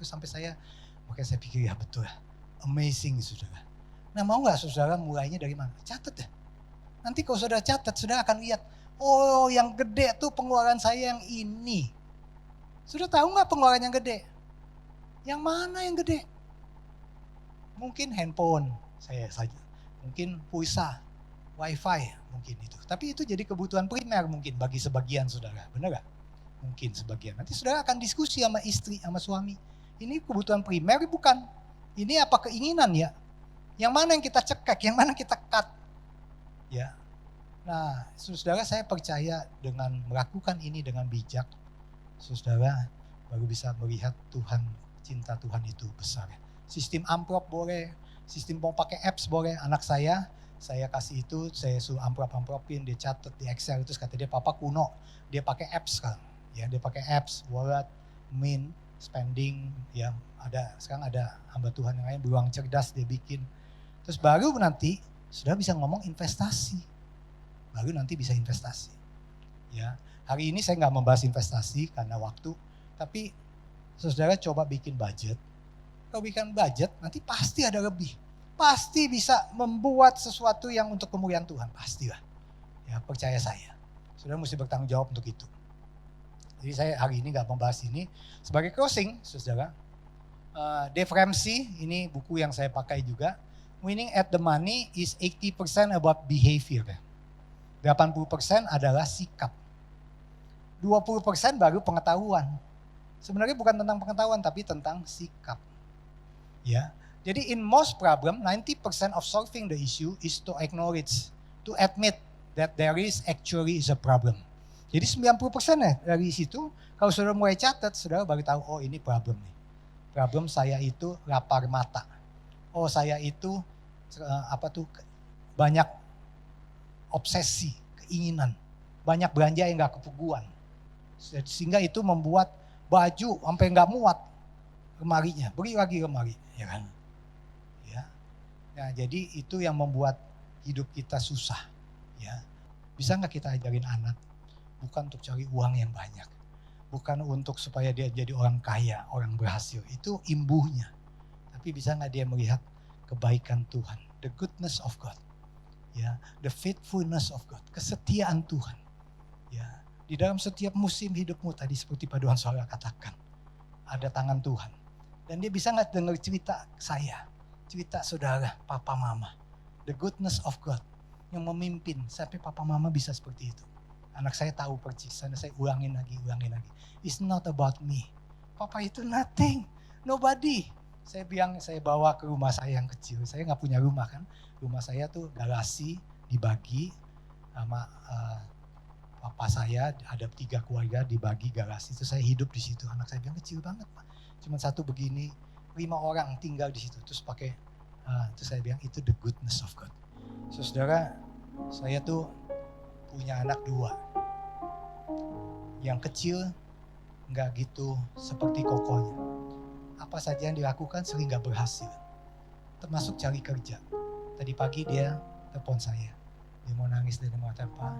sampai makanya saya pikir ya betul ya, amazing saudara. Nah, mau gak saudara mulainya dari mana? Catat ya. Nanti kalau saudara catat, saudara akan lihat, yang gede tuh pengeluaran saya yang ini. Sudah tahu gak pengeluaran yang gede? Yang mana yang gede? Mungkin handphone saya saja, mungkin pulsa, wifi mungkin itu. Tapi itu jadi kebutuhan primer mungkin bagi sebagian saudara, benar gak? Mungkin sebagian. Nanti saudara akan diskusi sama istri, sama suami. Ini kebutuhan primer bukan? Ini apa keinginan ya? Yang mana yang kita cekek, yang mana kita cut? Ya. Nah, saudara, saya percaya dengan melakukan ini dengan bijak, saudara baru bisa melihat Tuhan, cinta Tuhan itu besar. Sistem amplop boleh, sistem mau pakai apps boleh. Anak saya kasih itu, saya suruh amplopin, dia catat di Excel, terus kata dia, papa kuno, dia pakai apps kan. Ya, dia pakai apps, wallet, mint, spending, ya sekarang ada hamba Tuhan yang lain, beruang cerdas dia bikin. Terus baru nanti sudah bisa ngomong investasi. Baru nanti bisa investasi. Ya, hari ini saya nggak membahas investasi karena waktu, tapi saudara coba bikin budget. Kalau bikin budget nanti pasti ada lebih. Pasti bisa membuat sesuatu yang untuk kemuliaan Tuhan, pastilah. Ya, percaya saya. Saudara mesti bertanggung jawab untuk itu. Jadi saya hari ini nggak membahas ini. Sebagai closing, saudara, Dave Ramsey, ini buku yang saya pakai juga. Winning at the money is 80% about behavior. 80% adalah sikap. 20% baru pengetahuan. Sebenarnya bukan tentang pengetahuan, tapi tentang sikap. Ya, jadi in most problem, 90% of solving the issue is to acknowledge, to admit that there is actually is a problem. Jadi 90% ya dari situ, kalau saudara mulai catat, saudara baru tahu, ini problem nih. Problem saya itu lapar mata. Saya itu banyak obsesi, keinginan, banyak belanja yang gak kepuguan. Sehingga itu membuat baju sampai gak muat lemarinya, beri lagi lemari, ya kan? Ya. Nah, jadi itu yang membuat hidup kita susah, ya. Bisa nggak kita ajarin anak bukan untuk cari uang yang banyak, bukan untuk supaya dia jadi orang kaya, orang berhasil, itu imbuhnya. Tapi bisa nggak dia melihat kebaikan Tuhan, the goodness of God, ya, the faithfulness of God, kesetiaan Tuhan, ya. Di dalam setiap musim hidupmu tadi seperti paduan suara katakan, ada tangan Tuhan. Dan dia bisa nggak dengar cerita saya, cerita saudara, papa mama. The goodness of God yang memimpin sampai papa mama bisa seperti itu. Anak saya tahu persis, dan saya ulangin lagi. It's not about me. Papa itu nothing, nobody. Saya bilang, saya bawa ke rumah saya yang kecil. Saya nggak punya rumah kan. Rumah saya tuh garasi dibagi sama papa saya, ada 3 keluarga dibagi garasi. Itu saya hidup di situ. Anak saya bilang kecil banget Pak. Cuma satu begini, 5 orang tinggal di situ. Terus pakai, terus saya bilang itu the goodness of God. Saudara, saya tuh punya anak 2. Yang kecil nggak gitu seperti kokonya. Apa saja yang dilakukan sering nggak berhasil. Termasuk cari kerja. Tadi pagi dia telepon saya. Dia mau nangis dan mengatakan, Pak,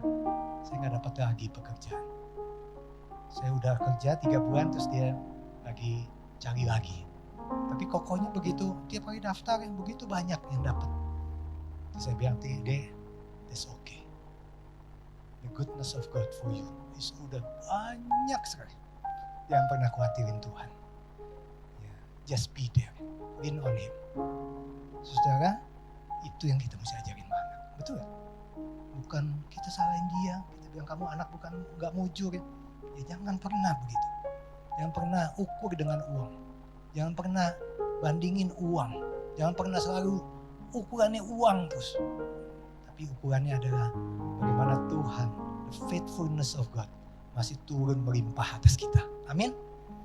saya nggak dapat lagi pekerjaan. Saya udah kerja 3 bulan terus dia lagi cari lagi. Tapi kokonya begitu, tiap kali daftar yang begitu banyak yang dapat. Terus saya bilang, Dek, it's okay. The goodness of God for you is udah banyak sekali. Jangan pernah khawatirin Tuhan. Just be there, lean on Him. Saudara, itu yang kita mesti ajarin anak, betul? Bukan kita salahin dia, kita bilang kamu anak bukan nggak mujur. Ya jangan pernah begitu. Jangan pernah ukur dengan uang. Jangan pernah bandingin uang. Jangan pernah selalu ukurannya uang terus. Tapi ukurannya adalah bagaimana Tuhan, the faithfulness of God masih turun melimpah atas kita. Amin.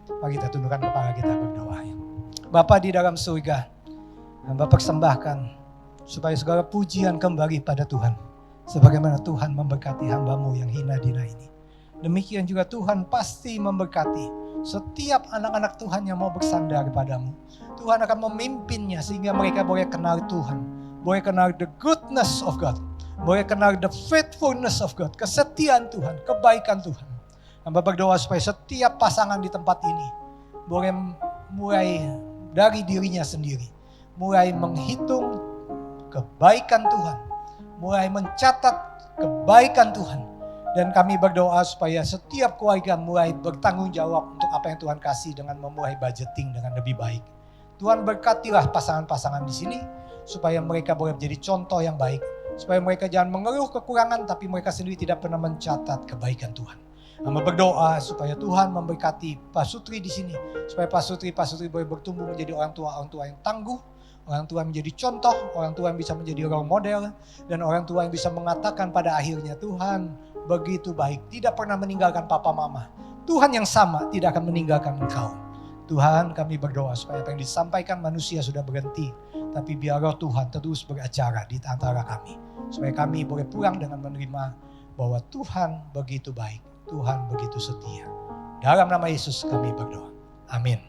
Mari kita tundukkan kepala kita berdoa. Bapa di dalam surga, hamba persembahkan supaya segala pujian kembali pada Tuhan. Sebagaimana Tuhan memberkati hamba-Mu yang hina dina ini. Demikian juga Tuhan pasti memberkati setiap anak-anak Tuhan yang mau bersandar padamu. Tuhan akan memimpinnya sehingga mereka boleh kenal Tuhan. Boleh kenal the goodness of God. Boleh kenal the faithfulness of God. Kesetiaan Tuhan, kebaikan Tuhan. Hamba berdoa supaya setiap pasangan di tempat ini boleh mulai dari dirinya sendiri. Mulai menghitung kebaikan Tuhan. Mulai mencatat kebaikan Tuhan. Dan kami berdoa supaya setiap keluarga mulai bertanggung jawab untuk apa yang Tuhan kasih dengan memulai budgeting dengan lebih baik. Tuhan berkatilah pasangan-pasangan di sini supaya mereka boleh menjadi contoh yang baik. Supaya mereka jangan mengeluh kekurangan tapi mereka sendiri tidak pernah mencatat kebaikan Tuhan. Kami berdoa supaya Tuhan memberkati Pak Sutri di sini. Supaya Pak Sutri boleh bertumbuh menjadi orang tua yang tangguh. Orang tua yang menjadi contoh, orang tua yang bisa menjadi role model. Dan orang tua yang bisa mengatakan pada akhirnya, Tuhan begitu baik. Tidak pernah meninggalkan papa mama. Tuhan yang sama tidak akan meninggalkan engkau. Tuhan, kami berdoa supaya apa yang disampaikan manusia sudah berhenti. Tapi biar roh Tuhan terus beracara di antara kami. Supaya kami boleh pulang dengan menerima bahwa Tuhan begitu baik. Tuhan begitu setia. Dalam nama Yesus kami berdoa. Amin.